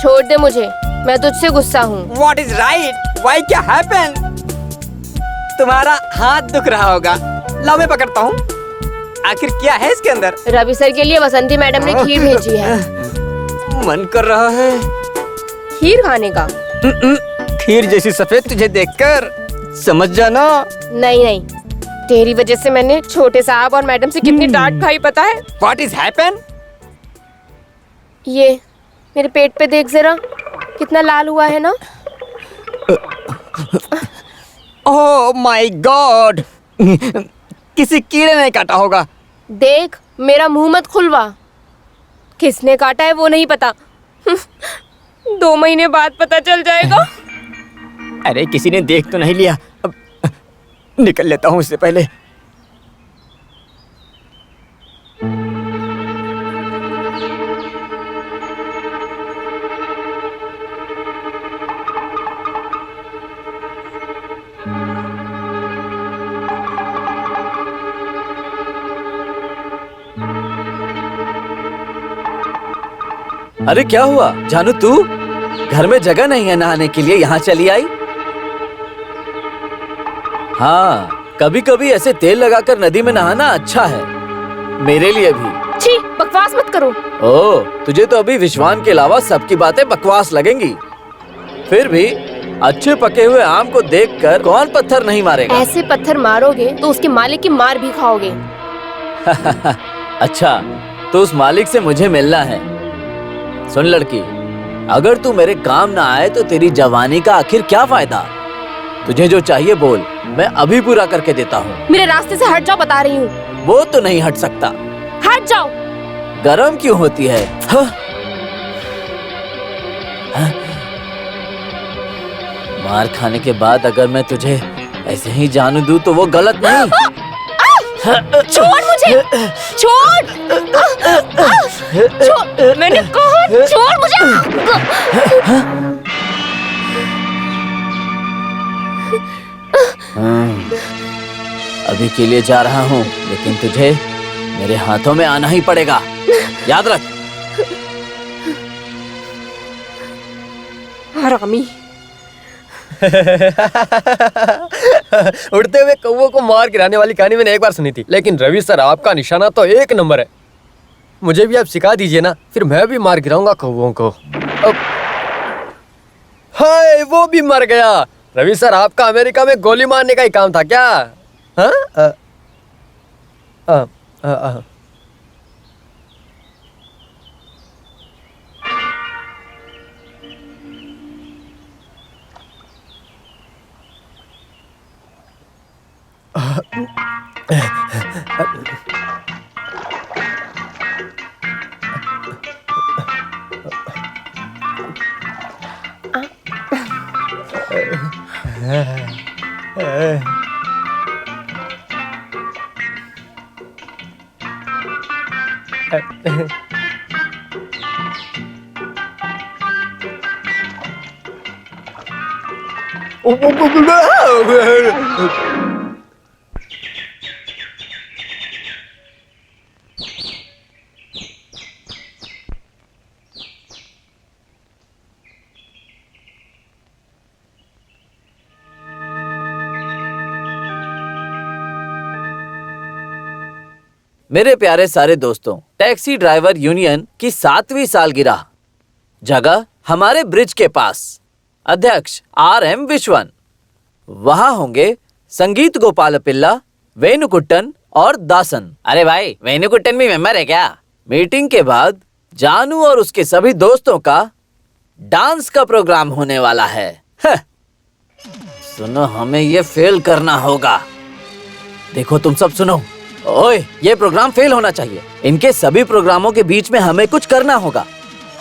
छोड़ दे मुझे, मैं तुझसे गुस्सा हूँ। What is right? Why क्या happen? तुम्हारा हाथ दुख रहा होगा, लाओ मैं पकड़ता हूँ। आखिर क्या है इसके अंदर? रवि सर के लिए बसंती मैडम ने खीर भेजी है। मन कर रहा है खीर खाने का। खीर जैसी सफेद तुझे देखकर समझ जाना। नहीं नहीं, तेरी वजह से मैंने छोटे साहब और मैडम से कितनी डांट खाई पता है? What is happen? ये मेरे पेट पे देख जरा, कितना लाल हुआ है ना। Oh my God! किसी कीड़े ने काटा होगा। देख, मेरा मुंह मत खुलवा। किसने काटा है वो नहीं पता। 2 महीने बाद पता चल जाएगा। अरे किसी ने देख तो नहीं लिया, अब निकल लेता हूँ इससे पहले। अरे क्या हुआ जानू, तू घर में जगह नहीं है नहाने के लिए, यहाँ चली आई? हाँ, कभी कभी ऐसे तेल लगाकर नदी में नहाना अच्छा है, मेरे लिए भी। छी, बकवास मत करो। ओह, तुझे तो अभी विश्वान के अलावा सबकी बातें बकवास लगेंगी। फिर भी अच्छे पके हुए आम को देखकर कौन पत्थर नहीं मारेगा? ऐसे पत्थर मारोगे तो उसके मालिक की मार भी खाओगे। अच्छा, तो उस मालिक से मुझे मिलना है। सुन लड़की, अगर तू मेरे काम ना आए तो तेरी जवानी का आखिर क्या फायदा? तुझे जो चाहिए बोल, मैं अभी पूरा करके देता हूँ। मेरे रास्ते से हट जाओ, बता रही हूँ। वो तो नहीं हट सकता। हट जाओ। गरम क्यों होती है? हाँ? हाँ? मार खाने के बाद अगर मैं तुझे ऐसे ही जाने दूं तो वो गलत नहीं। छोड़ मुझे, छोड़, छोड़, मैंने कहा छोड़ मुझे। अभी के लिए जा रहा हूँ, लेकिन तुझे मेरे हाथों में आना ही पड़ेगा, याद रख। हरामी। उड़ते हुए कौवों को मार गिराने वाली कहानी मैंने एक बार सुनी थी, लेकिन रवि सर आपका निशाना तो 1 नंबर है। मुझे भी आप सिखा दीजिए ना, फिर मैं भी मार गिराऊंगा कौवों को। हाय, वो भी मर गया। रवि सर आपका अमेरिका में गोली मारने का ही काम था क्या? हाँ? मेरे प्यारे सारे दोस्तों, टैक्सी ड्राइवर यूनियन की 7वीं सालगिरह, जगह हमारे ब्रिज के पास, अध्यक्ष RM विश्वन। वहां होंगे संगीत गोपाल पिल्ला, वेणुकुट्टन और दासन। अरे भाई, वेणुकुट्टन भी मेंबर है क्या? मीटिंग के बाद जानू और उसके सभी दोस्तों का डांस का प्रोग्राम होने वाला है। सुनो, हमें ये फेल करना होगा। देखो तुम सब सुनो, ओए, ये प्रोग्राम फेल होना चाहिए। इनके सभी प्रोग्रामों के बीच में हमें कुछ करना होगा।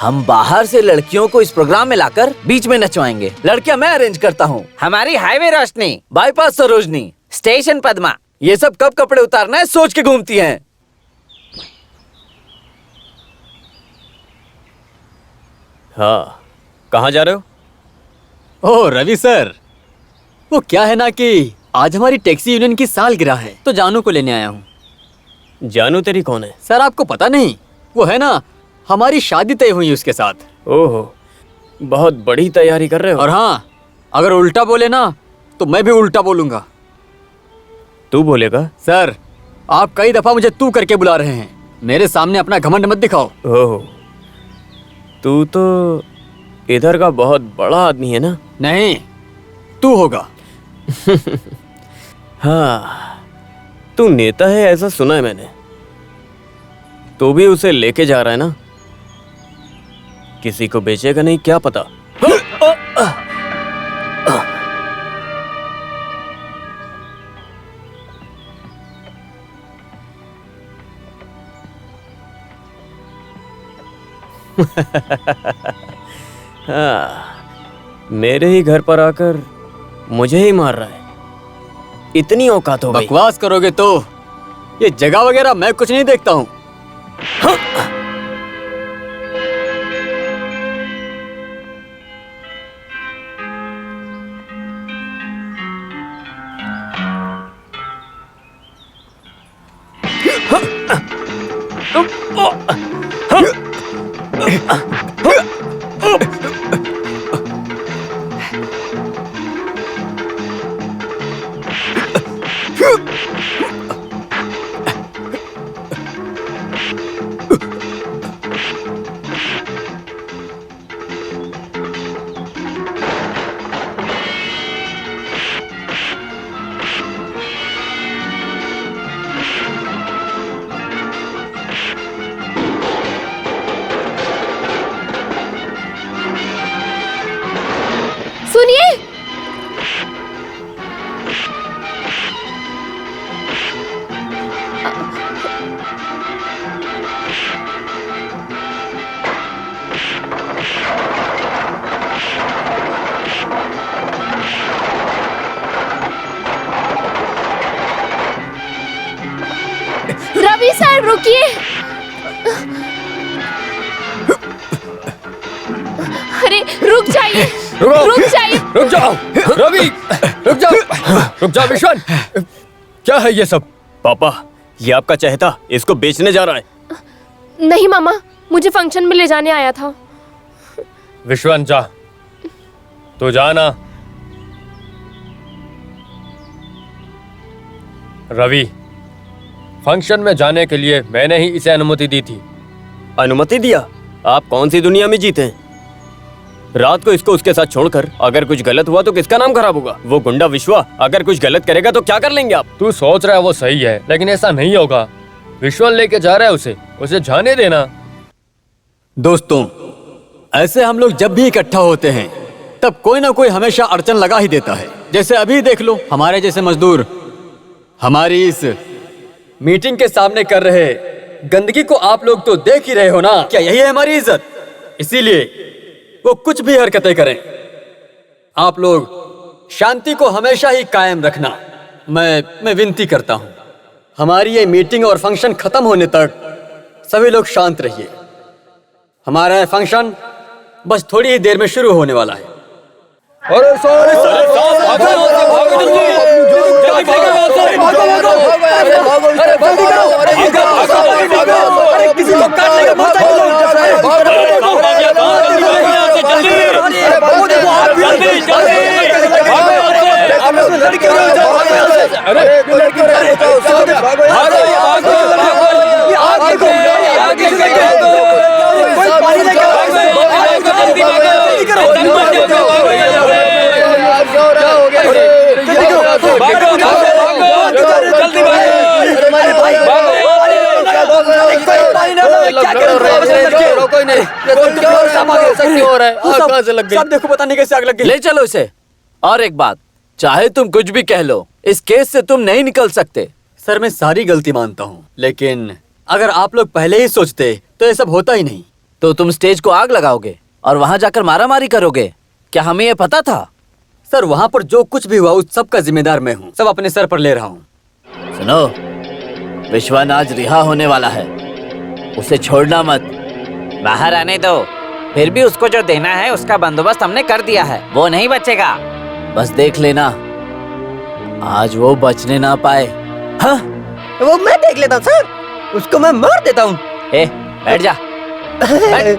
हम बाहर से लड़कियों को इस प्रोग्राम में लाकर बीच में नचवाएंगे। लड़कियां मैं अरेंज करता हूँ। हमारी हाईवे रोशनी, बाईपास सरोजनी, स्टेशन पद्मा। ये सब कब कपड़े उतारना है सोच के घूमती हैं। हाँ, कहाँ जा रहे हो? ओह रवि सर, वो क्या है ना कि आज हमारी टैक्सी यूनियन की सालगिरह है, तो जानू को लेने आया हूँ। जानू तेरी कौन है? सर आपको पता नहीं, वो है ना, हमारी शादी तय हुई उसके साथ। ओहो, बहुत बड़ी तैयारी कर रहे हो। और हाँ, अगर उल्टा बोले ना तो मैं भी उल्टा बोलूंगा। तू बोलेगा? सर, आप कई दफा मुझे तू करके बुला रहे हैं। मेरे सामने अपना घमंड मत दिखाओ। ओह, तू तो इधर का बहुत बड़ा आदमी है ना? नहीं, तू होगा। हाँ, तू नेता है ऐसा सुना है मैंने। तू भी उसे लेके जा रहा है ना? किसी को बेचेगा नहीं, क्या पता। हाँ, मेरे ही घर पर आकर मुझे ही मार रहा है। इतनी औकात हो गई। बकवास करोगे तो ये जगह वगैरह मैं कुछ नहीं देखता हूँ। सुनिए, रवि सर रुकिए। अरे रुक जाइए, रुक जाइए। रुक जाओ रवि, रुक जाओ विश्वन। क्या है ये सब? पापा, ये आपका चहेता इसको बेचने जा रहा है। नहीं मामा, मुझे फंक्शन में ले जाने आया था। विश्वन जा, तो जाना। रवि, फंक्शन में जाने के लिए मैंने ही इसे अनुमति दी थी। अनुमति दिया? आप कौन सी दुनिया में जीते हैं? रात को इसको उसके साथ छोड़कर अगर कुछ गलत हुआ तो किसका नाम खराब होगा? वो गुंडा विश्वा अगर कुछ गलत करेगा तो क्या कर लेंगे आप? तू सोच रहा है वो सही है, लेकिन ऐसा नहीं होगा। विश्वन लेके जा रहा है उसे जाने देना। दोस्तों, ऐसे हम लोग जब भी इकट्ठा होते हैं तब कोई ना कोई हमेशा अड़चन लगा ही देता है। जैसे अभी देख लो, हमारे जैसे मजदूर हमारी इस मीटिंग के सामने कर रहे गंदगी को आप लोग तो देख ही रहे हो ना। क्या यही है हमारी इज्जत? इसीलिए वो कुछ भी हरकतें करें, आप लोग शांति को हमेशा ही कायम रखना मैं विनती करता हूं। हमारी ये मीटिंग और फंक्शन खत्म होने तक सभी लोग शांत रहिए। हमारा ये फंक्शन बस थोड़ी ही देर में शुरू होने वाला है। सब देखो, पता नहीं कैसे आग लग गई। ले चलो इसे। और एक बात, चाहे तुम कुछ भी कह लो, इस केस से तुम नहीं निकल सकते। सर, मैं सारी गलती मानता हूँ, लेकिन अगर आप लोग पहले ही सोचते तो ये सब होता ही नहीं। तो तुम स्टेज को आग लगाओगे और वहां जाकर मारामारी करोगे? क्या हमें ये पता था? सर, वहां पर जो कुछ भी हुआ उस सब का जिम्मेदार मैं हूँ। सब अपने सर पर ले रहा हूँ। सुनो, विश्वन आज रिहा होने वाला है, उसे छोड़ना मत। बाहर आने दो, फिर भी उसको जो देना है उसका बंदोबस्त हमने कर दिया है, वो नहीं बचेगा। बस देख लेना, आज वो बचने ना पाए। हाँ, वो मैं देख लेता हूँ सर, उसको मैं मार देता हूँ। ए, बैठ जा। बैठ।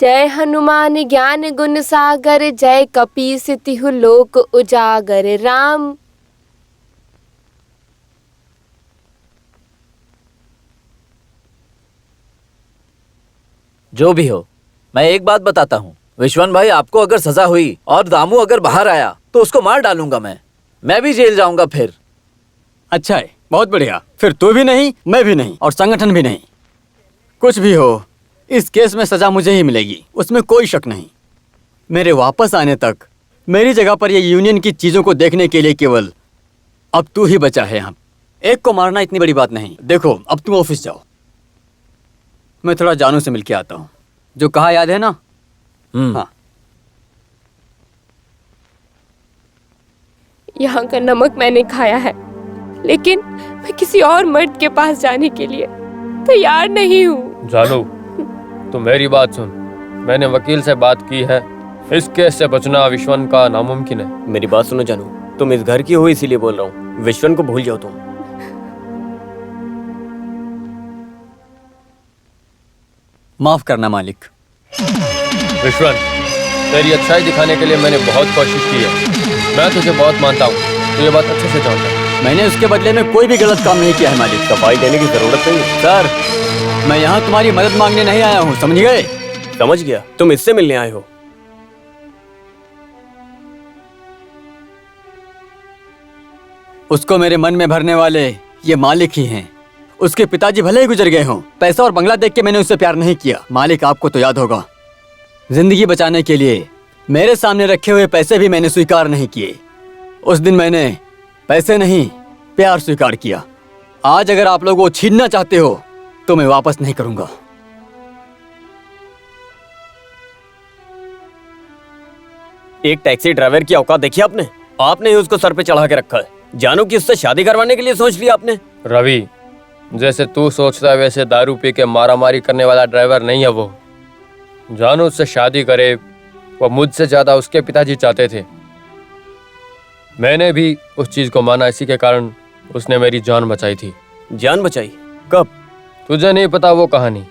जय हनुमान ज्ञान गुण सागर, जय कपीस तिहु लोक उजागर। राम। जो भी हो, मैं एक बात बताता हूँ, विश्वन भाई, आपको अगर सजा हुई और दामू अगर बाहर आया तो उसको मार डालूंगा मैं भी जेल जाऊंगा फिर। अच्छा है, बहुत बढ़िया। फिर तू भी नहीं, मैं भी नहीं, और संगठन भी नहीं। कुछ भी हो, इस केस में सजा मुझे ही मिलेगी, उसमें कोई शक नहीं। मेरे वापस आने तक मेरी जगह पर ये यूनियन की चीजों को देखने के लिए केवल अब तू ही बचा है। यहाँ एक को मारना इतनी बड़ी बात नहीं। देखो, अब तुम ऑफिस जाओ, मैं थोड़ा जानू से मिलके आता हूँ। जो कहा याद है ना? हाँ। यहाँ का नमक मैंने खाया है, लेकिन मैं किसी और मर्द के पास जाने के लिए तैयार नहीं हूँ। जानू, तू मेरी बात सुन। मैंने वकील से बात की है, इस केस से बचना विश्वन का नामुमकिन है। मेरी बात सुनो जानू, तुम इस घर की हो इसीलिए बोल रहा हूँ। विश्वन को भूल जाओ तुम। माफ करना मालिक। विश्वन, तेरी अच्छाई दिखाने के लिए मैंने बहुत कोशिश की है। मैं तुझे बहुत मानता हूँ, तू ये बात अच्छे से जानता है। मैंने उसके बदले में कोई भी गलत काम नहीं किया है मालिक। सफाई देने की जरूरत नहीं है। सर, मैं यहाँ तुम्हारी मदद मांगने नहीं आया हूँ, समझ गए? समझ गया, तुम इससे मिलने आए हो। उसको मेरे मन में भरने वाले ये मालिक ही हैं। उसके पिताजी भले ही गुजर गए हों, पैसा और बंगला देख के मैंने उससे प्यार नहीं किया। मालिक, आपको तो याद होगा, जिंदगी बचाने के लिए मेरे सामने रखे हुए पैसे भी मैंने स्वीकार नहीं किए। उस दिन मैंने पैसे नहीं, प्यार स्वीकार किया। आज अगर आप लोग वो छीनना चाहते हो तो मैं वापस नहीं करूंगा। एक टैक्सी ड्राइवर की औकात देखी आपने? आपने ही उसको सर पे चढ़ा के रखा है। जानू कि उससे शादी करवाने के लिए सोच लिया आपने? रवि, जैसे तू सोचता है वैसे दारू पी के मारामारी करने वाला ड्राइवर नहीं है वो। जानू उससे शादी करे, वो मुझसे ज्यादा उसके पिताजी चाहते थे। मैंने भी उस चीज को माना, इसी के कारण उसने मेरी जान बचाई थी। जान बचाई? कब? तुझे नहीं पता वो कहानी।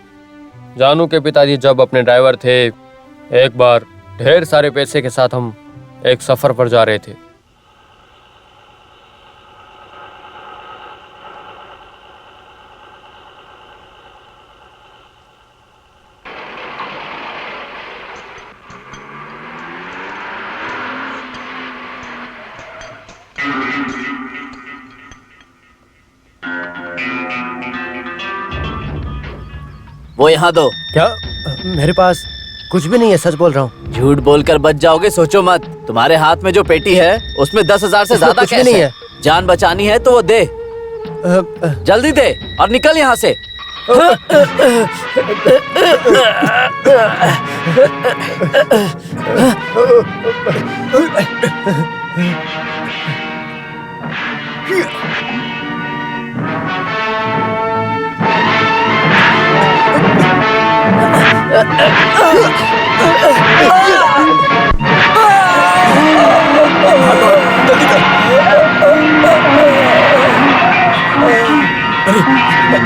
जानू के पिताजी जब अपने ड्राइवर थे, एक बार ढेर सारे पैसे के साथ हम एक सफर पर जा रहे थे। वो यहाँ दो। क्या? मेरे पास कुछ भी नहीं है, सच बोल रहा हूँ। झूठ बोलकर बच जाओगे, सोचो मत। तुम्हारे हाथ में जो पेटी है उसमें 10,000 से ज्यादा कैश नहीं है। जान बचानी है तो वो दे, जल्दी दे और निकल यहाँ से।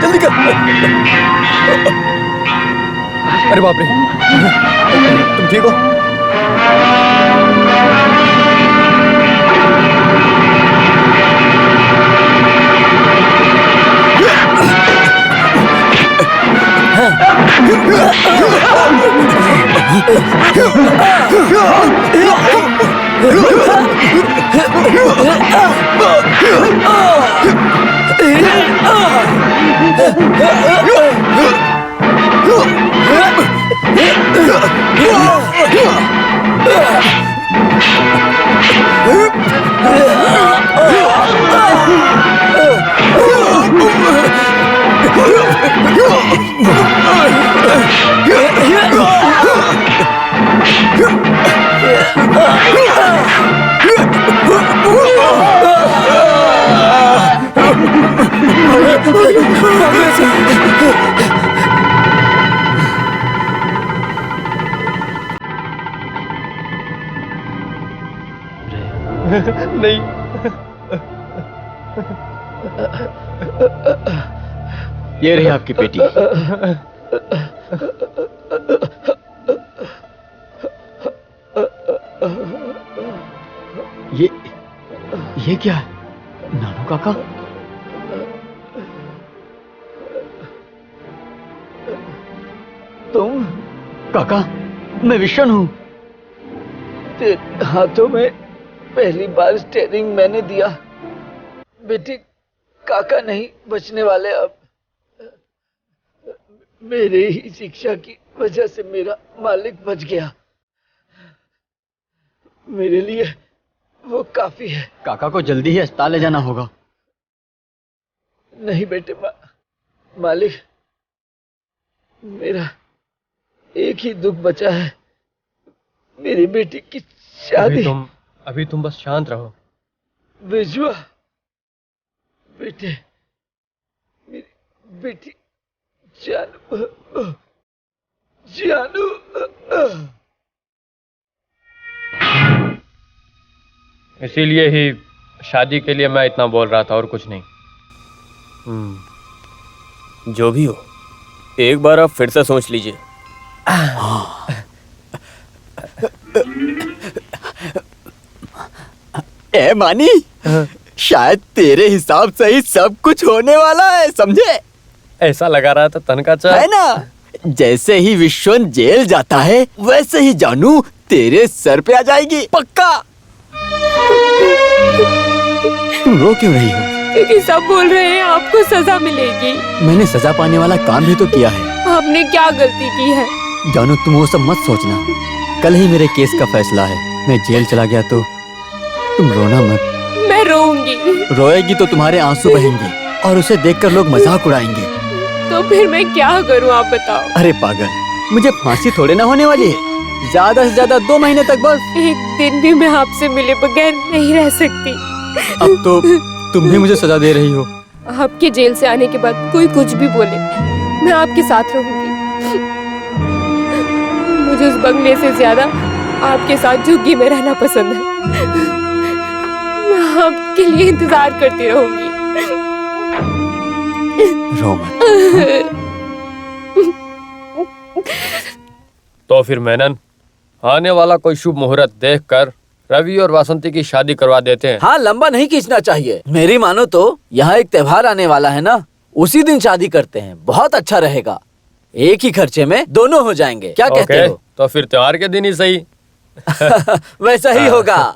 जल्दी कर। अरे बाप रे, तुम ठीक हो? नहीं, ये रही आपकी पेटी। ये क्या है? नानू काका? तुम? काका, मैं विश्वन हूँ। तेरे हाथों में पहली बार स्टेयरिंग मैंने दिया। बेटी, काका नहीं बचने वाले अब। मेरे ही शिक्षा की वजह से मेरा मालिक बच गया। मेरे लिए वो काफी है। काका को जल्दी ही अस्पताल ले जाना होगा। नहीं बेटे, मालिक, मेरा एक ही दुख बचा है, मेरी बेटी की शादी। अभी तुम बस शांत रहो। विश्वा, बेटे, मेरी बेटी जानू, जानू। इसीलिए ही शादी के लिए मैं इतना बोल रहा था और कुछ नहीं। जो भी हो, एक बार आप फिर से सोच लीजिए। ए मानी, शायद तेरे हिसाब से ही सब कुछ होने वाला है, समझे? ऐसा लगा रहा था तनकाचा, है ना? जैसे ही विश्वन जेल जाता है वैसे ही जानू तेरे सर पे आ जाएगी, पक्का। तुम रो क्यों रही हो? क्योंकि सब बोल रहे हैं आपको सजा मिलेगी। मैंने सजा पाने वाला काम भी तो किया है। आपने क्या गलती की है? जानू, तुम वो सब मत सोचना। कल ही मेरे केस का फैसला है। मैं जेल चला गया तो तुम रोना मत। मैं रोऊंगी। रोएगी तो तुम्हारे आंसू बहेंगे और उसे देखकर लोग मजाक उड़ाएंगे। तो फिर मैं क्या करूं, आप बताओ। अरे पागल, मुझे फांसी थोड़े ना होने वाली है। ज्यादा से ज्यादा 2 महीने तक बस। एक दिन भी मैं आपसे मिले बगैर नहीं रह सकती। अब तो तुम भी मुझे सजा दे रही हो। आपके जेल से आने के बाद कोई कुछ भी बोले, मैं आपके साथ रहूंगी। मुझे उस बंगले से ज्यादा आपके साथ झुग्गी में रहना पसंद है। मैं आपके लिए इंतजार करती रहूंगी। रो मत। तो फिर मेनन, आने वाला कोई शुभ मुहूर्त देखकर रवि और वासंती की शादी करवा देते हैं। हाँ, लंबा नहीं खींचना चाहिए। मेरी मानो तो यहाँ एक त्योहार आने वाला है ना, उसी दिन शादी करते हैं। बहुत अच्छा रहेगा। एक ही खर्चे में दोनों हो जाएंगे। क्या कहते हो? तो फिर त्योहार के दिन ही सही। वैसा ही होगा।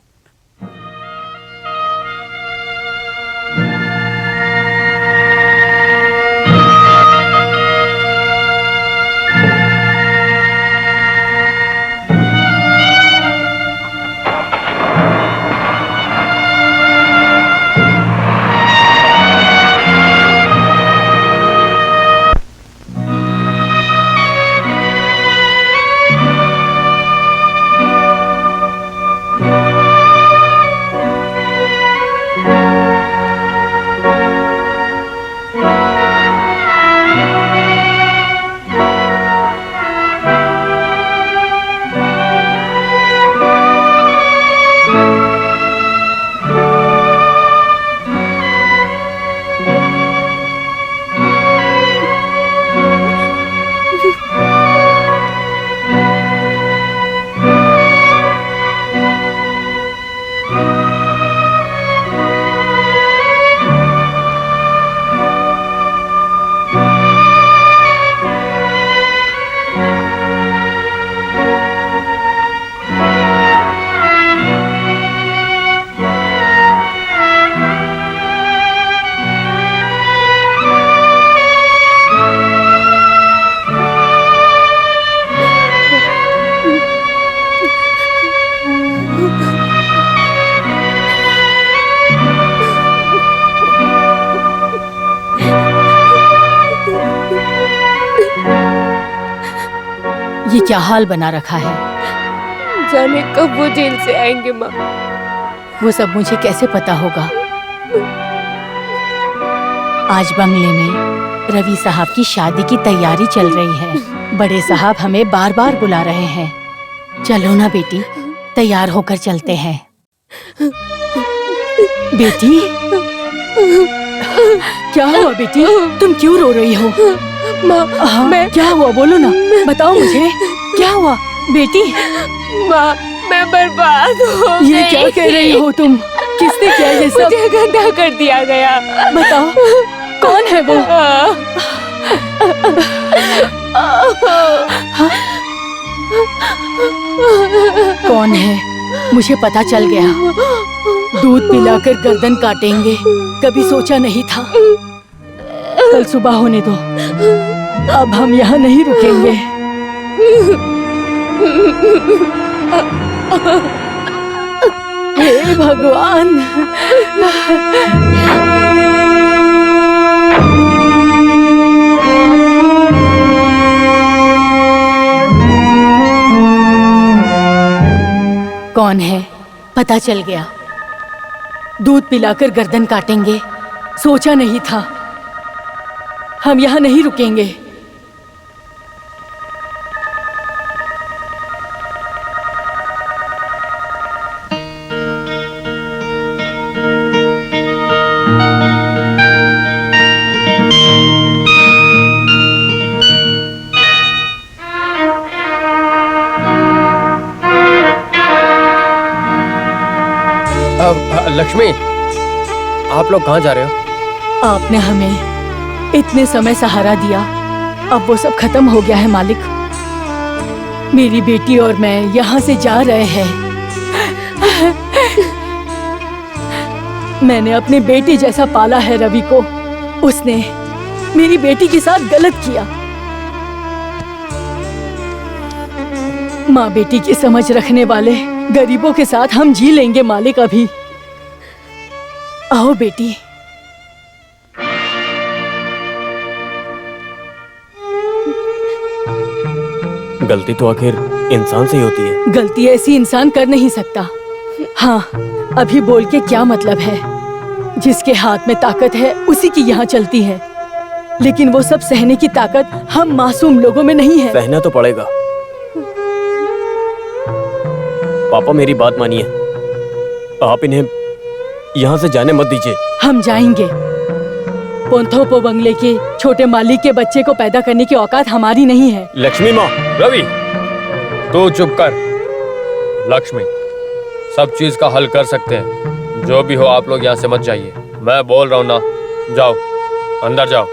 ये क्या हाल बना रखा है? जाने कब वो जेल से आएंगे माँ। वो सब मुझे कैसे पता होगा? आज बंगले में रवि साहब की शादी की तैयारी चल रही है। बड़े साहब हमें बार बार बुला रहे हैं। चलो ना बेटी, तैयार होकर चलते हैं। बेटी, क्या हुआ बेटी? तुम क्यों रो रही हो? माँ, मैं क्या हुआ? बोलो ना, बताओ मुझे, क्या हुआ बेटी? माँ, मैं बर्बाद हो गई। ये क्या कह रही हो तुम? किसने किया ये सब? मुझे गंदा कर दिया गया। बताओ कौन है वो? कौन है? मुझे पता चल गया। दूध पिलाकर गर्दन काटेंगे, कभी सोचा नहीं था। कल सुबह होने दो, अब हम यहाँ नहीं रुकेंगे। हे भगवान! कौन है? पता चल गया। दूध पिलाकर गर्दन काटेंगे, सोचा नहीं था। हम यहाँ नहीं रुकेंगे। लक्ष्मी, आप लोग कहाँ जा रहे हो? आपने हमें इतने समय सहारा दिया, अब वो सब खत्म हो गया है मालिक। मेरी बेटी और मैं यहाँ से जा रहे हैं। मैंने अपने बेटी जैसा पाला है रवि को, उसने मेरी बेटी के साथ गलत किया। माँ बेटी की समझ रखने वाले गरीबों के साथ हम जी लेंगे मालिक। अभी आओ बेटी। गलती तो आखिर इंसान से ही होती है। गलती ऐसी इंसान कर नहीं सकता। हाँ, अभी बोल के क्या मतलब है? जिसके हाथ में ताकत है उसी की यहाँ चलती है, लेकिन वो सब सहने की ताकत हम मासूम लोगों में नहीं है। सहना तो पड़ेगा। पापा मेरी बात मानिए, आप इन्हें यहाँ से जाने मत दीजिए। हम जाएंगे। पोंथोपो बंगले के छोटे मालिक के बच्चे को पैदा करने की औकात हमारी नहीं है। लक्ष्मी माँ। रवि, तू चुप कर। लक्ष्मी, सब चीज का हल कर सकते हैं। जो भी हो आप लोग यहाँ से मत जाइए। मैं बोल रहा हूँ ना, जाओ अंदर जाओ।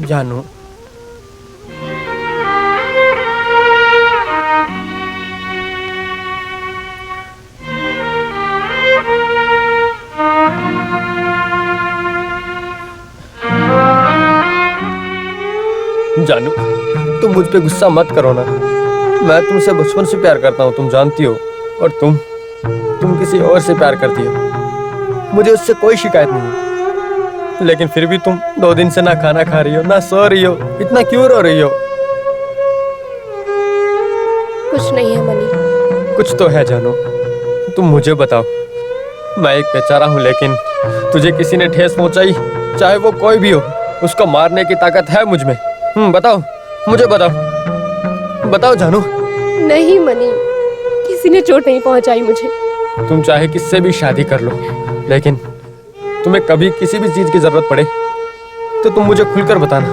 जानू, जानू, तुम मुझ पे गुस्सा मत करो ना। मैं तुमसे बचपन से प्यार करता हूँ, तुम जानती हो। और तुम किसी और से प्यार करती हो। मुझे उससे कोई शिकायत नहीं है, लेकिन फिर भी तुम 2 दिन से ना खाना खा रही हो, ना सो रही हो। इतना क्यों रो रही हो? कुछ नहीं है मनी। कुछ तो है जानू, तुम मुझे बताओ। मैं एक बेचारा हूँ, लेकिन तुझे किसी ने ठेस पहुंचाई, चाहे वो कोई भी हो, उसको मारने की ताकत है मुझ में। बताओ, मुझे बताओ, बताओ जानू। नहीं मनी, किसी ने चोट नहीं पहुंचाई मुझे। तुम चाहे किससे भी शादी कर लो, लेकिन तुम्हें कभी किसी भी चीज की जरूरत पड़े तो तुम मुझे खुलकर बताना।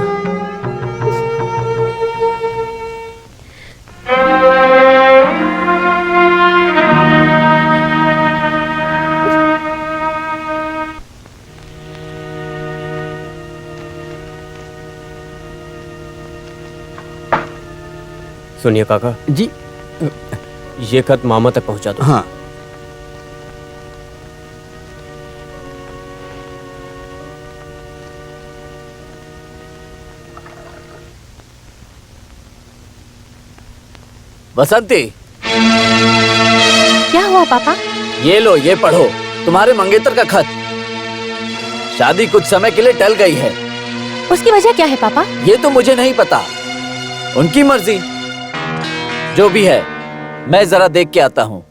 सुनिए काका जी, ये खत मामा तक पहुंचा दो। हाँ। बसंती, क्या हुआ पापा? ये लो, ये पढ़ो, तुम्हारे मंगेतर का खत। शादी कुछ समय के लिए टल गई है। उसकी वजह क्या है पापा? ये तो मुझे नहीं पता। उनकी मर्जी, जो भी है मैं जरा देख के आता हूँ।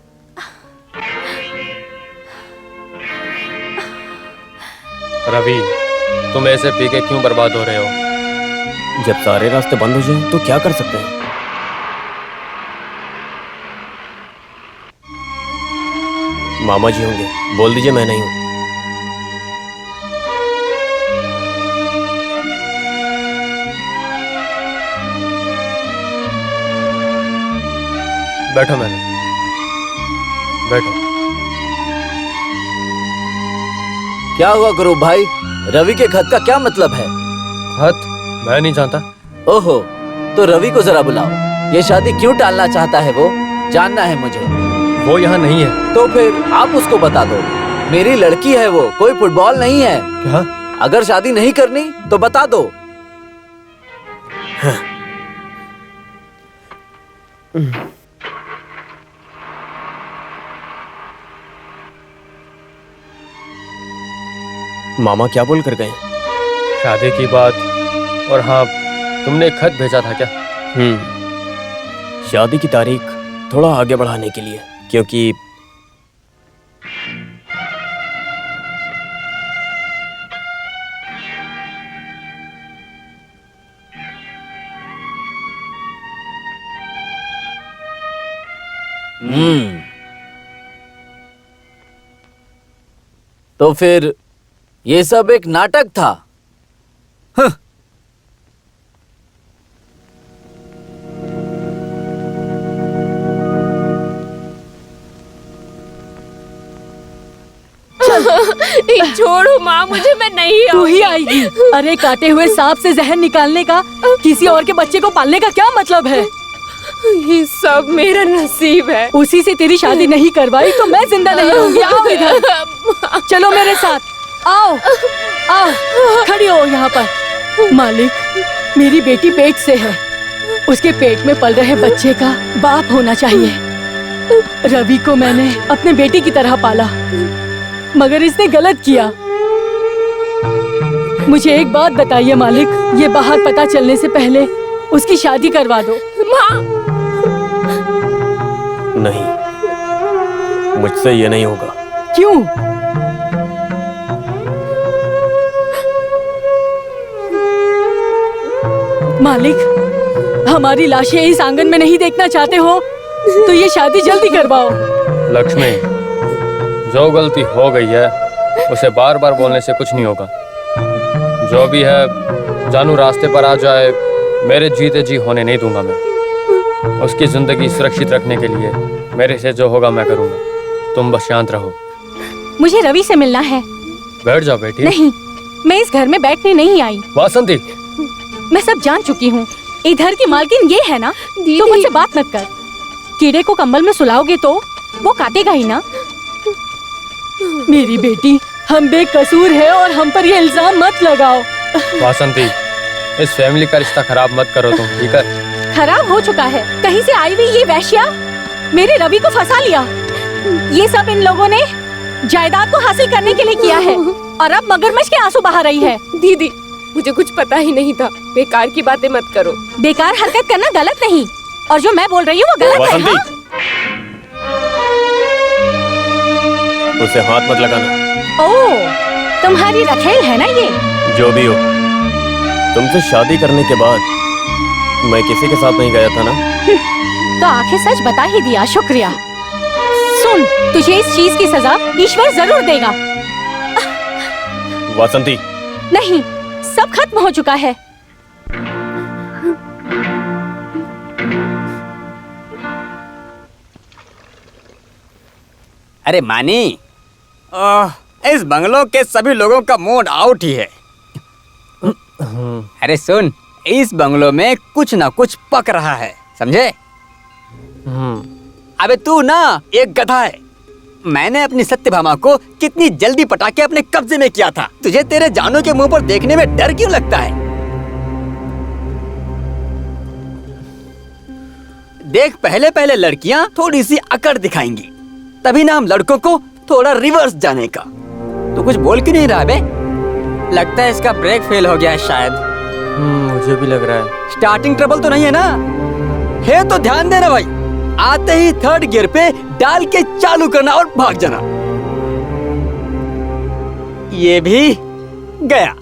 रवि, तुम ऐसे पी के क्यों बर्बाद हो रहे हो? जब सारे रास्ते बंद हो जाएं तो क्या कर सकते हैं? मामा जी होंगे, बोल दीजिए मैं नहीं हूं। बैठो मैंने, बैठो। क्या हुआ गुरु भाई, रवि के खत का क्या मतलब है? खत? मैं नहीं जानता। ओहो, तो रवि को जरा बुलाओ। ये शादी क्यों टालना चाहता है वो जानना है मुझे। वो यहाँ नहीं है। तो फिर आप उसको बता दो, मेरी लड़की है वो, कोई फुटबॉल नहीं है। क्या? अगर शादी नहीं करनी तो बता दो। मामा क्या बोल कर गए? शादी की बात, और हाँ, तुमने एक खत भेजा था क्या? शादी की तारीख थोड़ा आगे बढ़ाने के लिए, क्योंकि तो फिर ये सब एक नाटक था। छोड़ो माँ मुझे, मैं नहीं तू ही आएगी। अरे काटे हुए सांप से जहर निकालने का किसी और के बच्चे को पालने का क्या मतलब है? ये सब मेरा नसीब है। उसी से तेरी शादी नहीं करवाई तो मैं जिंदा नहीं रहूंगी। आओ इधर, चलो मेरे साथ, आओ आओ, खड़ी हो यहाँ पर। मालिक, मेरी बेटी पेट से है, उसके पेट में पल रहे बच्चे का बाप होना चाहिए। रवि को मैंने अपने बेटी की तरह पाला, मगर इसने गलत किया। मुझे एक बात बताइए मालिक, ये बाहर पता चलने से पहले उसकी शादी करवा दो। माँ, नहीं, मुझसे ये नहीं होगा। क्यों? मालिक, हमारी लाशें इस आंगन में नहीं देखना चाहते हो तो ये शादी जल्दी करवाओ। लक्ष्मी, जो गलती हो गई है उसे बार बार बोलने से कुछ नहीं होगा। जो भी है, जानू रास्ते पर आ जाए, मेरे जीते जी होने नहीं दूंगा मैं। उसकी जिंदगी सुरक्षित रखने के लिए मेरे से जो होगा मैं करूंगा। तुम बस शांत रहो। मुझे रवि से मिलना है। बैठ जाओ बेटी। नहीं, मैं इस घर में बैठने नहीं आई। वासंती, मैं सब जान चुकी हूँ। इधर की मालकिन ये है ना, तो मुझसे बात मत कर। कीड़े को कंबल में सुलाओगे तो वो काटेगा ही ना। मेरी बेटी, हम बेकसूर है और हम पर ये इल्जाम मत लगाओ। वासंती, इस फैमिली का रिश्ता खराब मत करो तुम, ठीक है? खराब हो चुका है। कहीं से आई हुई ये वैश्या मेरे रवि को फंसा लिया। ये सब इन लोगों ने जायदाद को हासिल करने के लिए किया है और अब मगरमच्छ के आंसू बहा रही है। दीदी, मुझे कुछ पता ही नहीं था। बेकार की बातें मत करो। बेकार हरकत करना गलत नहीं, और जो मैं बोल रही हूँ वो गलत है। हाँ? उसे हाथ मत लगाना। ओह, तुम्हारी रखेल है ना ये? जो भी हो, तुमसे शादी करने के बाद मैं किसी के साथ नहीं गया था ना। तो आखिर सच बता ही दिया, शुक्रिया। सुन, तुझे इस चीज की सजा ईश्वर जरूर देगा। वासंती, नहीं, सब खत्म हो चुका है। अरे मानी, इस बंगलों के सभी लोगों का मूड आउट ही है। अरे सुन, इस बंगलों में कुछ ना कुछ पक रहा है, समझे? अबे तू ना एक गधा है। मैंने अपनी सत्यभामा को कितनी जल्दी पटा के अपने कब्जे में किया था। तुझे तेरे जानू के मुंह पर देखने में डर क्यों लगता है? देख, पहले पहले लड़कियां थोड़ी सी अकड़ दिखाएंगी, तभी ना हम लड़कों को थोड़ा रिवर्स जाने का। तू कुछ बोल क्यों नहीं रहा बे? लगता है इसका ब्रेक फेल हो गया है शायद। मुझे भी लग रहा है। स्टार्टिंग ट्रबल तो नहीं है ना? है तो ध्यान देना भाई, आते ही 3rd गियर पे डाल के चालू करना और भाग जाना। ये भी गया।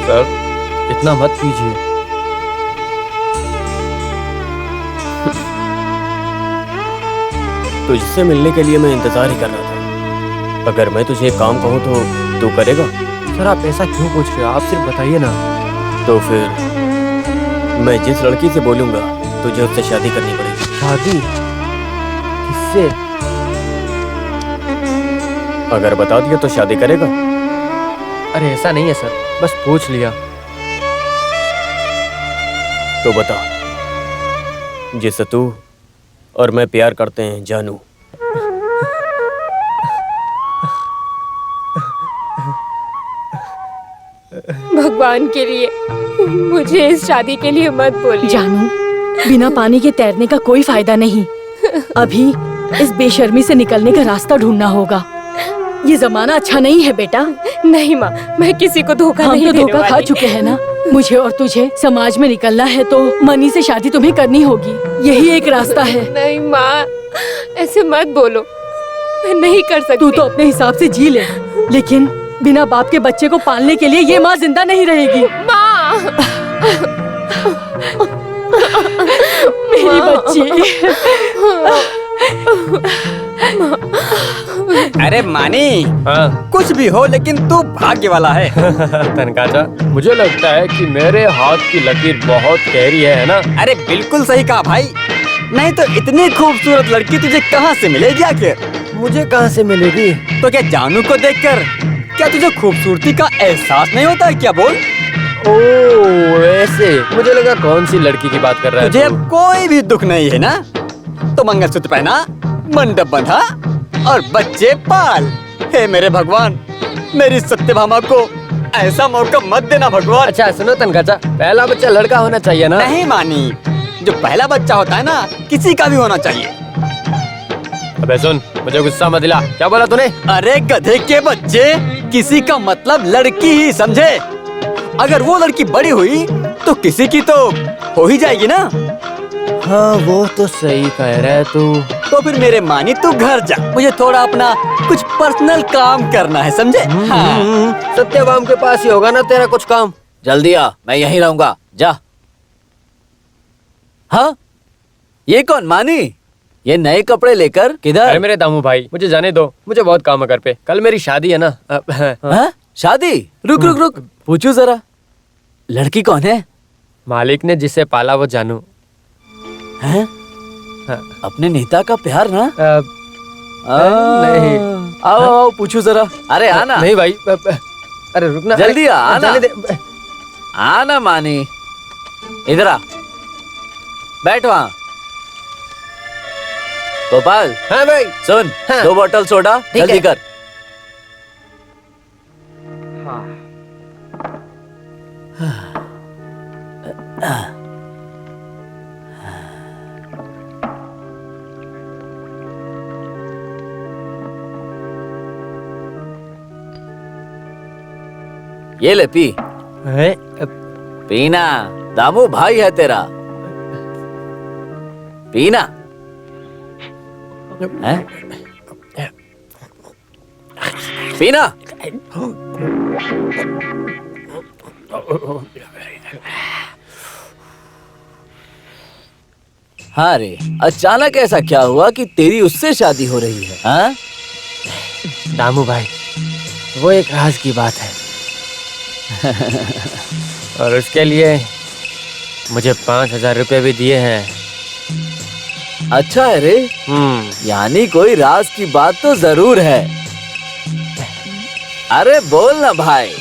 सर, इतना मत कीजिए। तुझसे मिलने के लिए मैं इंतजार ही कर रहा था। अगर मैं तुझे एक काम कहूँ तो तू करेगा? सर आप ऐसा क्यों पूछ रहे हो? आप सिर्फ बताइए ना। तो फिर मैं जिस लड़की से बोलूंगा तुझे उससे शादी करनी पड़ेगी। शादी? किससे? अगर बता दिया तो शादी करेगा? अरे ऐसा नहीं है सर, बस पूछ लिया। तो बता, जिससे तू और मैं प्यार करते हैं, जानू। भगवान के लिए मुझे इस शादी के लिए मत बोलिए। जानू, बिना पानी के तैरने का कोई फायदा नहीं। अभी इस बेशर्मी से निकलने का रास्ता ढूंढना होगा। ये जमाना अच्छा नहीं है बेटा। नहीं माँ, मैं किसी को धोखा नहीं हम तो देने धोखा खा वाली। चुके हैं ना। मुझे और तुझे समाज में निकलना है तो मनी से शादी तुम्हें करनी होगी। यही एक रास्ता है। नहीं माँ, ऐसे मत बोलो, मैं नहीं कर सकती। तू तो अपने हिसाब से जी ले, लेकिन बिना बाप के बच्चे को पालने के लिए ये माँ जिंदा नहीं रहेगी। माँ, मेरी बच्ची। अरे मानी, हाँ कुछ भी हो लेकिन तू भाग्य वाला है। तनकाचा, मुझे लगता है कि मेरे हाथ की लकीर बहुत गहरी है ना? अरे बिल्कुल सही कहा भाई, नहीं तो इतनी खूबसूरत लड़की तुझे कहाँ से मिलेगी आखिर? मुझे कहाँ से मिलेगी? तो क्या जानू को देखकर क्या तुझे खूबसूरती का एहसास नहीं होता है क्या? बोल। ओह ऐसे, मुझे लगा कौन सी लड़की की बात कर रहा है तुझे तू? अब कोई भी दुख नहीं है ना? तो मंगलसूत्र पहना, मंडप बंधा और बच्चे पाल। हे मेरे भगवान, मेरी सत्यभामा को ऐसा मौका मत देना भगवान। अच्छा सुनो तनकाचा, पहला बच्चा लड़का होना चाहिए ना? नहीं मानी, जो पहला बच्चा होता है ना, किसी का भी होना चाहिए। अबे सुन, मुझे गुस्सा मत दिला। क्या बोला तूने? अरे गधे के बच्चे, किसी का मतलब लड़की ही समझे। अगर वो लड़की बड़ी हुई तो किसी की तो हो ही जाएगी ना। हाँ वो तो सही कह रहा है तू। तो फिर मेरे मानी तू घर जा, मुझे थोड़ा अपना कुछ पर्सनल काम करना है, समझे? हाँ। सत्यभाम के पास ही होगा ना तेरा कुछ काम? जल्दी आ, मैं यहीं रहूंगा, जा। हाँ, ये कौन मानी? ये नए कपड़े लेकर किधर? अरे मेरे दामू भाई, मुझे जाने दो, मुझे बहुत काम है घर पे। कल मेरी शादी है ना। हाँ? शादी? रुक रुक रुक, पूछू जरा, लड़की कौन है? मालिक ने जिसे पाला वो जानू हैं? अपने नेता का प्यार ना? नहीं। आओ आओ, पूछू जरा। अरे आना। नहीं भाई, अरे रुकना, जल्दी आ, आना। जाने दे। आना मानी, इधर आ, बैठ वहाँ। गोपाल। हाँ भाई। सुन, हाँ। 2 बोतल सोडा जल्दी कर। ये ले पी। पीना, दामू भाई है तेरा, पीना। हैं? पीना। हाँ रे, अचानक ऐसा क्या हुआ कि तेरी उससे शादी हो रही है? हाँ? दामू भाई, वो एक राज की बात है। और उसके लिए मुझे 5,000 रुपए भी दिए हैं। अच्छा है रे, यानी कोई राज की बात तो जरूर है। अरे बोल ना भाई।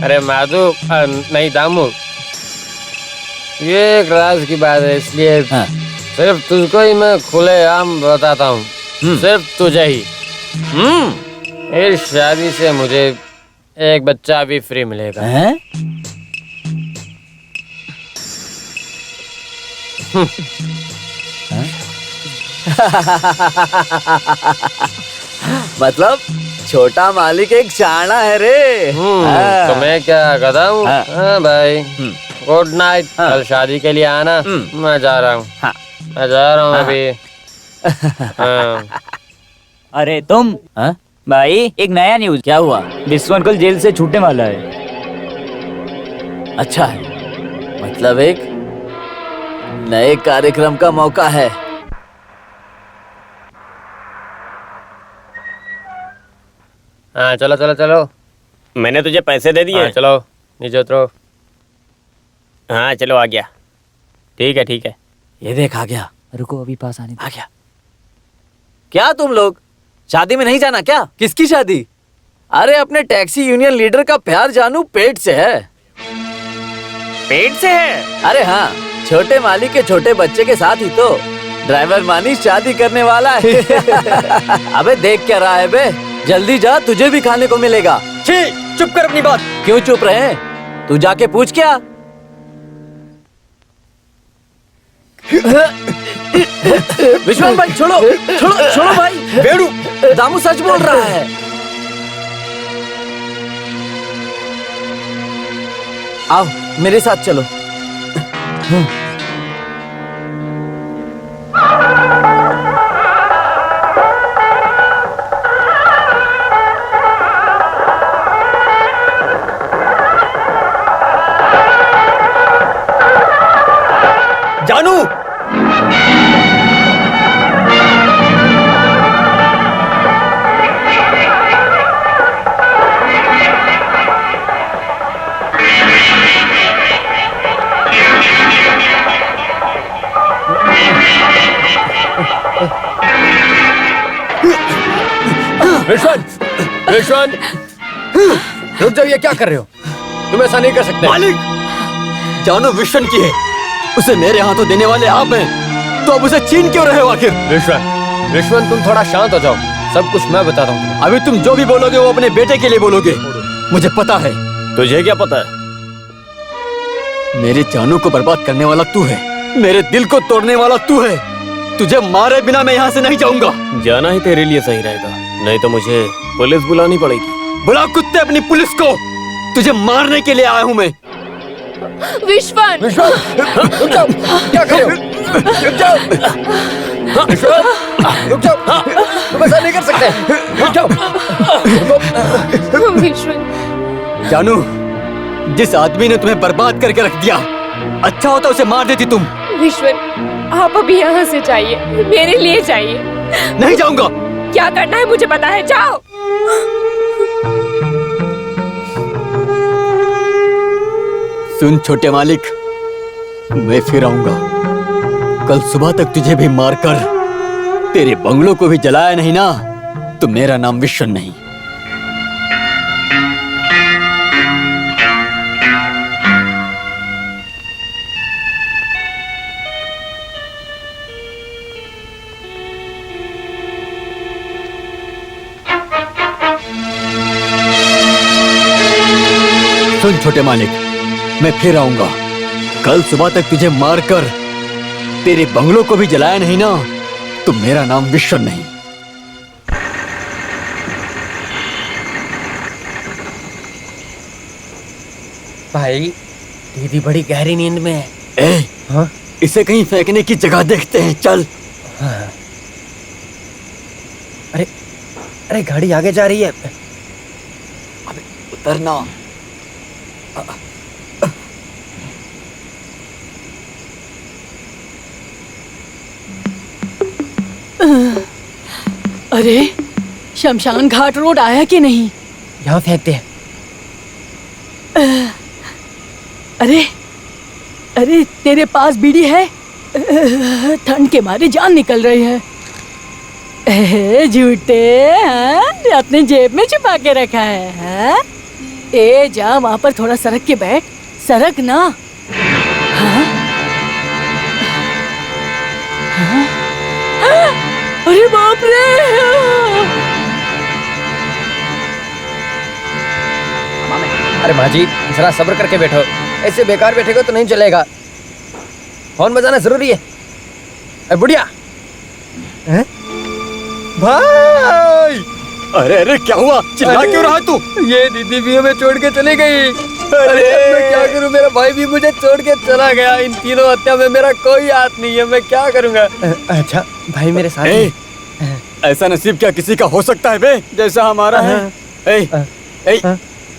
अरे माधु, नहीं दामू, ये एक राज की बात है, इसलिए सिर्फ तुझको ही मैं खुलेआम बताता हूँ, सिर्फ तुझे ही। इस शादी से मुझे एक बच्चा भी फ्री मिलेगा। हैं? मतलब छोटा मालिक एक शाना है रे। तो मैं क्या गधा हूँ? हाँ भाई, गुड नाइट। कल शादी के लिए आना। मैं जा रहा हूँ। मैं जा रहा हूँ अभी। अरे तुम भाई, एक नया न्यूज। क्या हुआ? विश्वन कल जेल से छूटने वाला है। अच्छा है, मतलब एक नए कार्यक्रम का मौका है। हाँ चलो चलो चलो। मैंने तुझे पैसे दे दिए। हाँ, चलो नीचे उतरो। हाँ चलो, आ गया। ठीक है ठीक है। ये देख, आ गया। रुको अभी पास आने दो। आ गया। क्या तुम लोग शादी में नहीं जाना क्या? किसकी शादी? अरे अपने टैक्सी यूनियन लीडर का प्यार जानू पेट से है। पेट से है? अरे हाँ, छोटे मालिक के छोटे बच्चे के साथ ही तो ड्राइवर मानी शादी करने वाला है। अबे देख क्या रहा है बे? जल्दी जा, तुझे भी खाने को मिलेगा। छी, चुप कर अपनी बात। क्यों चुप रहे? तू जाके पूछ क्या? विश्वान भाई छोड़ो, छोड़ो छोड़ो भाई। बेड़ू, दामू सच बोल रहा है। आओ मेरे साथ चलो। जानू, विश्वन, विश्वन, रुक जाओ। ये क्या कर रहे हो? तुम ऐसा नहीं कर सकते। मालिक, जानू विश्वन की है, उसे मेरे हाथों देने वाले आप हैं, तो अब उसे छीन क्यों रहे हो आखिर? विश्वन, विश्वन तुम थोड़ा शांत हो जाओ। सब कुछ मैं बताता हूँ। अभी तुम जो भी बोलोगे वो अपने बेटे के लिए बोलोगे, मुझे पता है। तुझे क्या पता है? मेरे जानू को बर्बाद करने वाला तू है, मेरे दिल को तोड़ने वाला तू है। तुझे मारे बिना मैं यहाँ से नहीं जाऊंगा। जाना ही तेरे लिए सही रहेगा, नहीं तो मुझे पुलिस बुलानी पड़ेगी। बुला कुत्ते अपनी पुलिस को, तुझे मारने के लिए आया हूँ मैं। विश्वन, विश्वन, रुक जाओ। क्या कर रहे हो? रुक जाओ। विश्वन, रुक जाओ। तुम ऐसा नहीं कर सकते। रुक जाओ। विश्वन। जानू, जिस आदमी ने तुम्हें बर्बाद करके रख दिया, अच्छा होता उसे मार देती तुम। विश्वन, आप अभी यहाँ से जाइए, मेरे लिए जाइए। नहीं जाऊंगा। क्या करना है मुझे पता है, जाओ। सुन छोटे मालिक, मैं फिर आऊंगा। कल सुबह तक तुझे भी मारकर तेरे बंगलों को भी जलाया नहीं ना, तो मेरा नाम विश्वन नहीं। सुन छोटे मालिक, मैं फिर आऊंगा। कल सुबह तक तुझे मारकर तेरे बंगलों को भी जलाया नहीं ना, तो मेरा नाम विश्वन नहीं। भाई, दीदी बड़ी गहरी नींद में है। हाँ? इसे कहीं फेंकने की जगह देखते हैं, चल। हाँ। अरे अरे, गाड़ी आगे जा रही है। अबे उतरना। अरे, शमशान घाट रोड आया कि नहीं? यहाँ फेंकते हैं। अरे अरे, तेरे पास बीड़ी है? ठंड के मारे जान निकल रही है। झूठे, हाँ? अपने जेब में छुपा के रखा है, हाँ? ए जा, वहां पर थोड़ा सरक के बैठ। सरक ना। हाँ? हाँ? अरे बाप रे! अरे माँ जी, जरा सब्र करके बैठो। ऐसे बेकार बैठेगा तो नहीं चलेगा। हॉर्न बजाना जरूरी है। अरे बुढ़िया, भाई अरे अरे क्या हुआ? चिल्ला क्यों रहा तू? ये दीदी भी हमें छोड़ के चली गई। अरे मैं क्या करूं, मेरा भाई भी मुझे छोड़ के चला गया। इन तीनों हत्या में मेरा कोई हाथ नहीं है, मैं क्या करूंगा? अच्छा भाई मेरे साथ ऐसा नसीब क्या किसी का हो सकता है बे, जैसा हमारा है?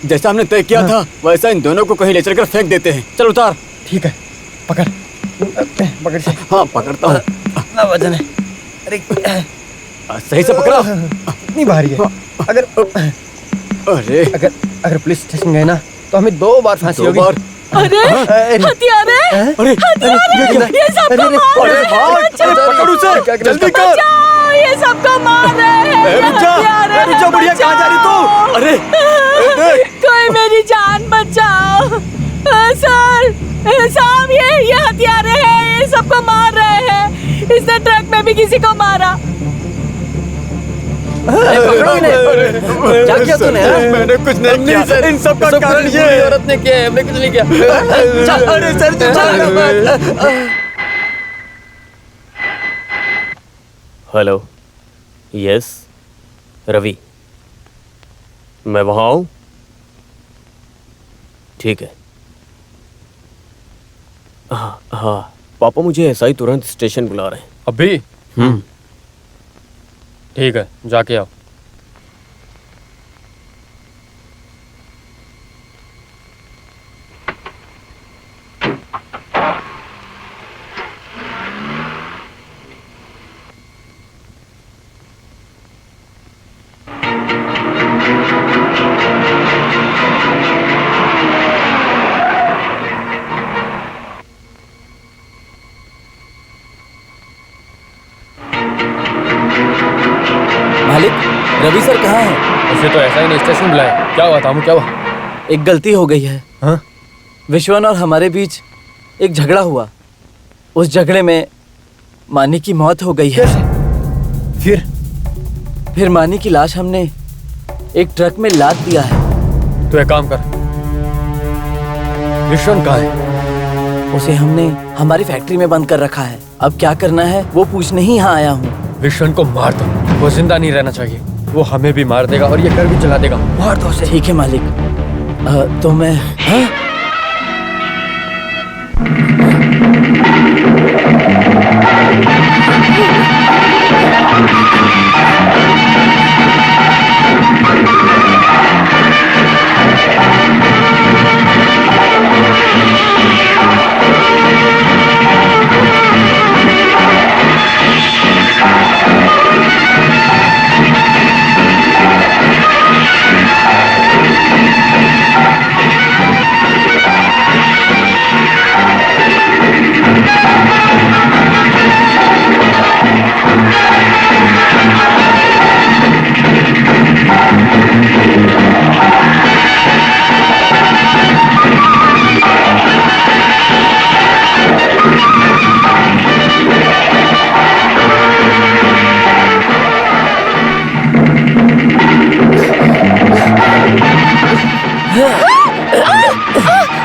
जैसा हमने तय किया था वैसा इन दोनों को कहीं ले चलकर फेंक देते हैं। चल उतार। ठीक है, पकड़ पकड़ से। हाँ पकड़ता हूँ। कितना वजन है? अरे सही से पकड़ा। कितनी भारी है? अगर अगर पुलिस स्टेशन गए ना तो हमें 2 बार फांसी होगी। अरे हथियारे! ये सबको मार रहे हैं! पकड़ उसे, जल्दी कर। ये सबको मार रहे हैं! रुक जा बुढ़िया, कहाँ जा रही तू? अरे कोई मेरी जान बचाओ! सर साहब, ये हथियारे हैं, ये सबको मार रहे हैं। इसने ट्रक में भी किसी को मारा। क्या किया तूने? मैंने कुछ नहीं किया सर, इन सब का कारण ये औरत ने किया है, हमने कुछ नहीं किया। अरे सर हेलो, यस रवि, मैं वहां हूं। ठीक है। हाँ पापा मुझे ऐसा ही तुरंत स्टेशन बुला रहे हैं अभी। ठीक है, जाके आओ। मालिक, रवि सर कहाँ हैं? उसे तो ऐसा ही नहीं स्टेशन बुलाया। क्या हुआ तामू, क्या हुआ? एक गलती हो गई है। हाँ? विश्वन और हमारे बीच एक झगड़ा हुआ। उस झगड़े में मानी की मौत हो गई है। फिर मानी की लाश हमने एक ट्रक में लाद दिया है। तू एक काम कर, विश्वन कहाँ है? उसे हमने हमारी फैक्ट्री में बंद कर रखा है। अब क्या करना है वो पूछने ही यहाँ आया हूँ। विश्वन को मार दो, वो जिंदा नहीं रहना चाहिए। वो हमें भी मार देगा और ये घर भी जला देगा। मार दो उसे। ठीक है मालिक। तो मैं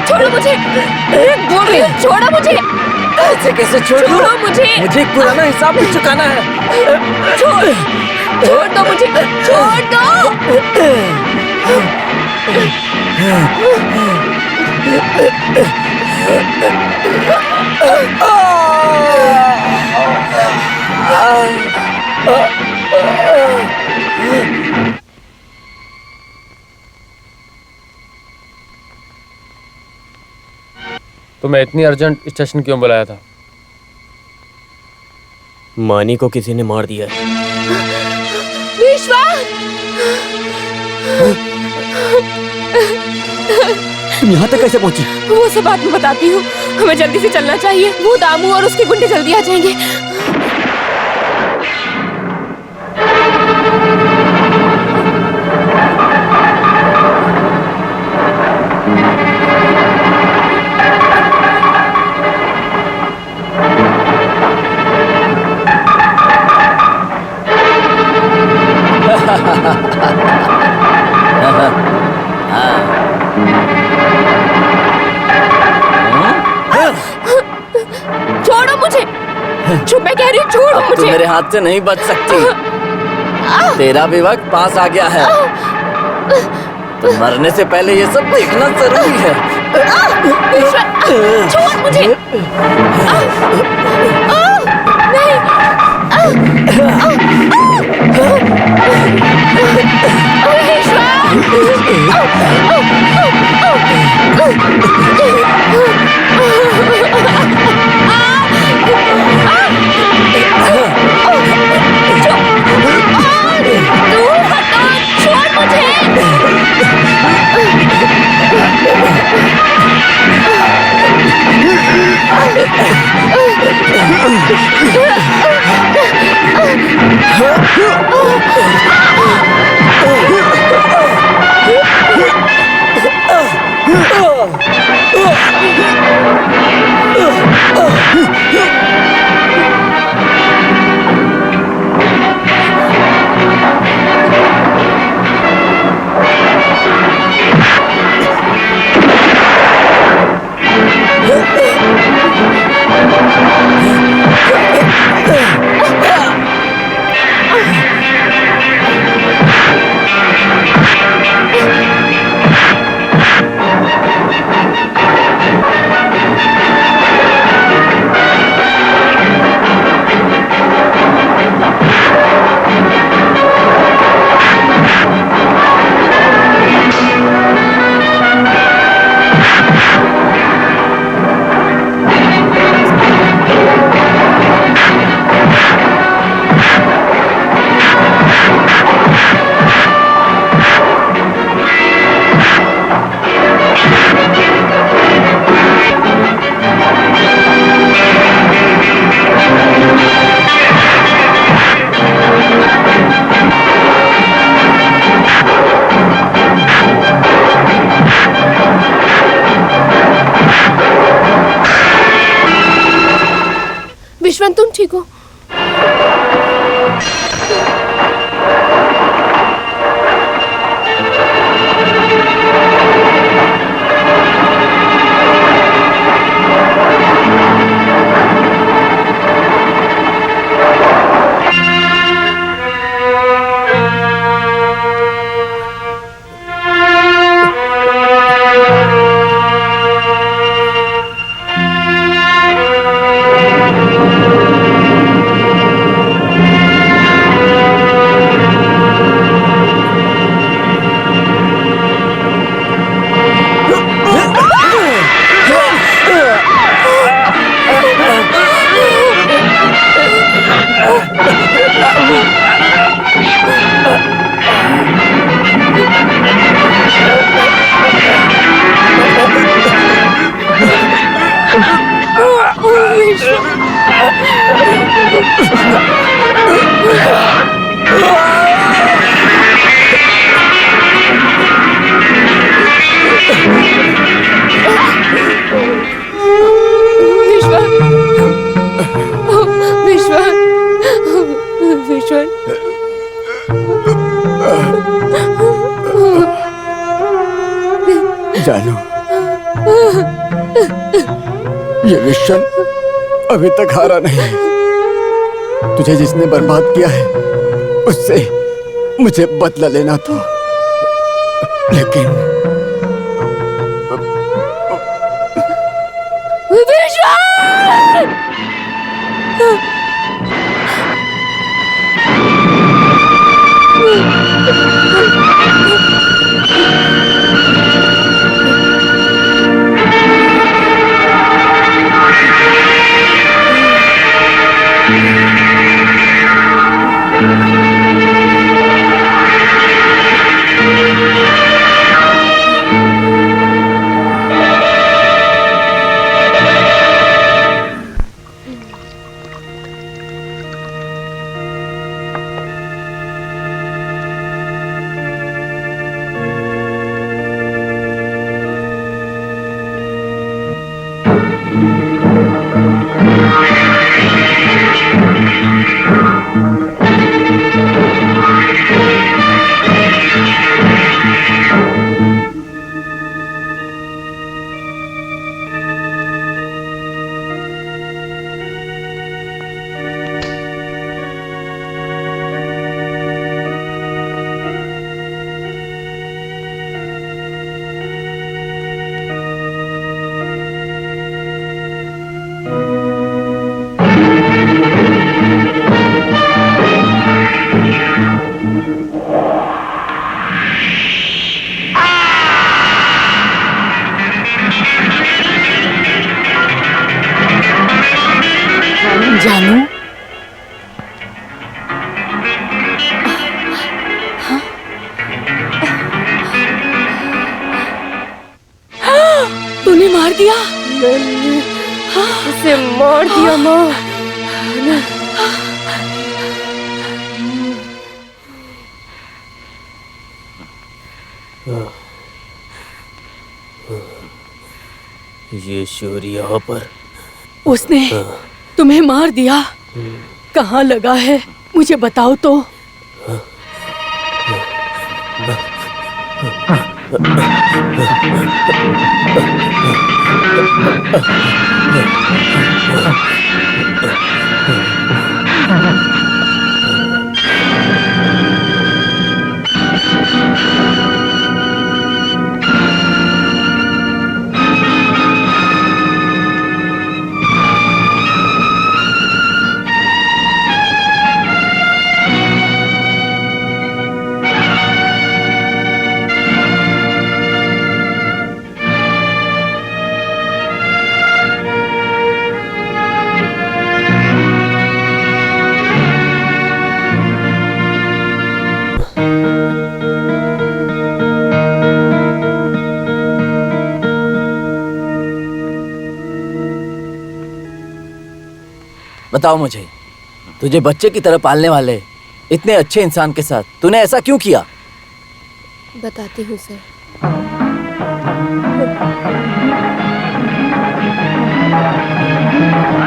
छोड़ो मुझे, बोल रही हूँ, छोड़ो मुझे। ऐसे कैसे छोड़ दूं? छोड़ो मुझे, मुझे पुराना हिसाब भी चुकाना है। छोड़ दो मुझे, छोड़ दो। तुम्हें इतनी अर्जेंट स्टेशन क्यों बुलाया था? मानी को किसी ने मार दिया है। विश्वा! तुम यहाँ तक कैसे पहुंची? वो सब बात में बताती हूँ, हमें जल्दी से चलना चाहिए। वो दामू और उसके गुंडे जल्दी आ जाएंगे। छोड़ो मुझे। चुप, मैं कह रही हूँ छोड़ो अब तू मुझे। मेरे हाथ से नहीं बच सकती। तेरा भी वक्त पास आ गया है। तो मरने से पहले ये सब देखना जरूरी है। विश्वास, छोड़ मुझे। विश्वन, तुम ठीक हो? जानू, ये मिशन अभी तक हारा नहीं। तुझे जिसने बर्बाद किया है उससे मुझे बदला लेना था, लेकिन जानू, तूने मार दिया? उसे मार दिया माँ। ये शोर यहाँ पर। उसने तुम्हें मार दिया? कहाँ लगा है मुझे बताओ तो। बताओ मुझे, तुझे बच्चे की तरह पालने वाले इतने अच्छे इंसान के साथ तूने ऐसा क्यों किया? बताती हूँ सर।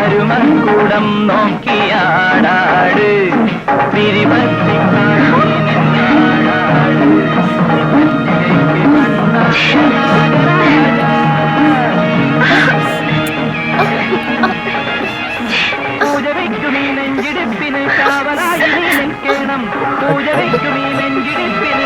അരുമക്കൂടം നോക്കിയാടാട് തിരുവത്തി പൂജ വയ്ക്കും ഈ നെഞ്ചിടിപ്പിന് കാവലായി നീ നിൽക്കണം. പൂജ വയ്ക്കും ഈ നെഞ്ചിടിപ്പിന്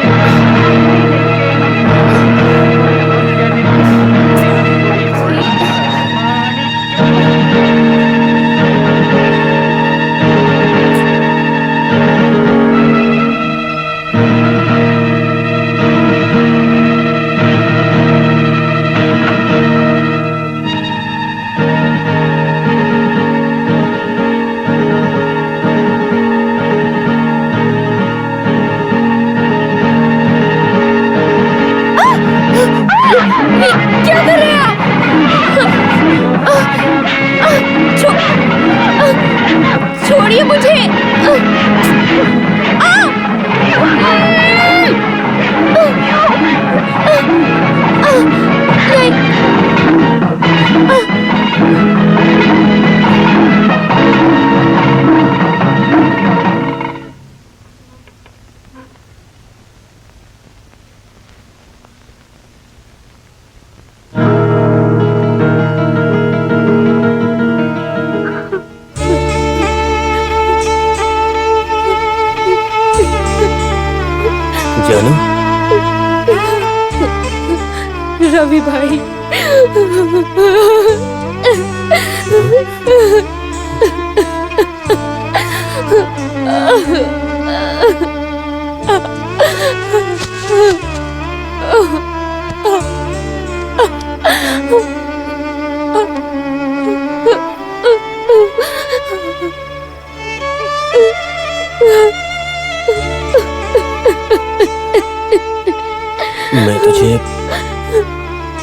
क्या कर रहे हैं आप? छोड़िए मुझे। जानू, रवि भाई,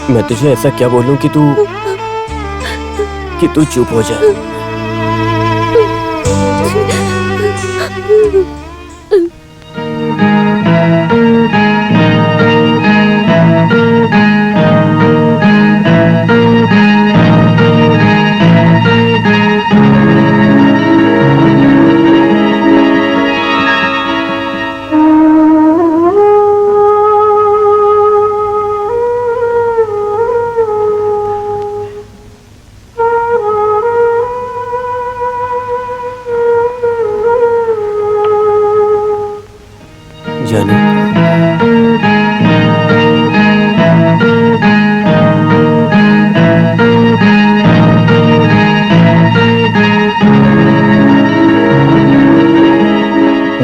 मैं तुझे ऐसा क्या बोलूं कि तू चुप हो जाए।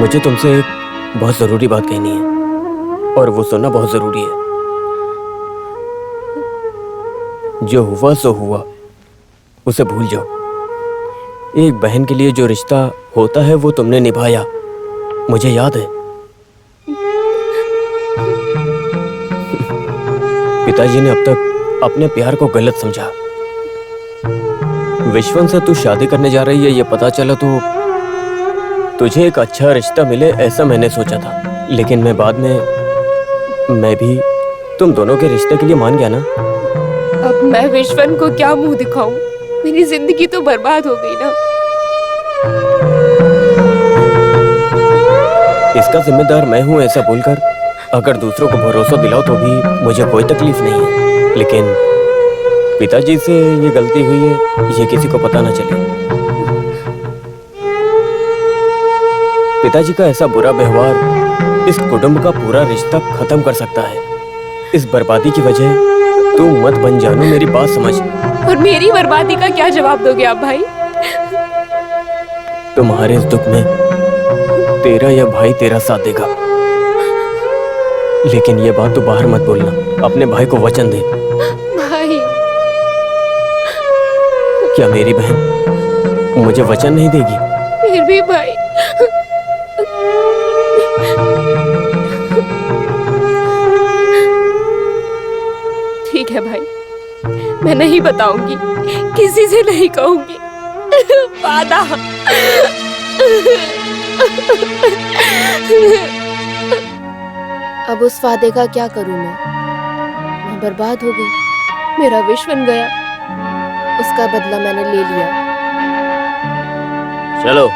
मुझे तुमसे एक बहुत जरूरी बात कहनी है और वो सुनना बहुत जरूरी है। जो हुआ सो हुआ, उसे भूल जाओ। एक बहन के लिए जो रिश्ता होता है वो तुमने निभाया, मुझे याद है। पिताजी ने अब तक अपने प्यार को गलत समझा। विश्वन से तू शादी करने जा रही है ये पता चला तो तुझे एक अच्छा रिश्ता मिले ऐसा मैंने सोचा था, लेकिन मैं भी तुम दोनों के रिश्ते के लिए मान गया ना। अब मैं विश्वन को क्या मुंह दिखाऊं? मेरी जिंदगी तो बर्बाद हो गई ना। इसका जिम्मेदार मैं हूं ऐसा बोलकर अगर दूसरों को भरोसा दिलाओ तो भी मुझे कोई तकलीफ नहीं है, लेकिन पिताजी से ये गलती हुई है ये किसी को पता ना चले। पिताजी का ऐसा बुरा व्यवहार इस कुटुंब का पूरा रिश्ता खत्म कर सकता है। इस बर्बादी की वजह तू मत बन जानू, मेरी बात समझ। और मेरी बर्बादी का क्या जवाब दोगे आप भाई? तुम्हारे इस दुख में तेरा या भाई तेरा साथ देगा, लेकिन ये बात तो बाहर मत बोलना। अपने भाई को वचन दे। भाई क्या मेरी बहन मुझे वचन नहीं देगी? फिर भी भाई ठीक है भाई, मैं नहीं बताऊंगी, किसी से नहीं कहूंगी, वादा। अब उस वादे का क्या करूं मैं बर्बाद हो गई। मेरा विश्वन गया, उसका बदला मैंने ले लिया। चलो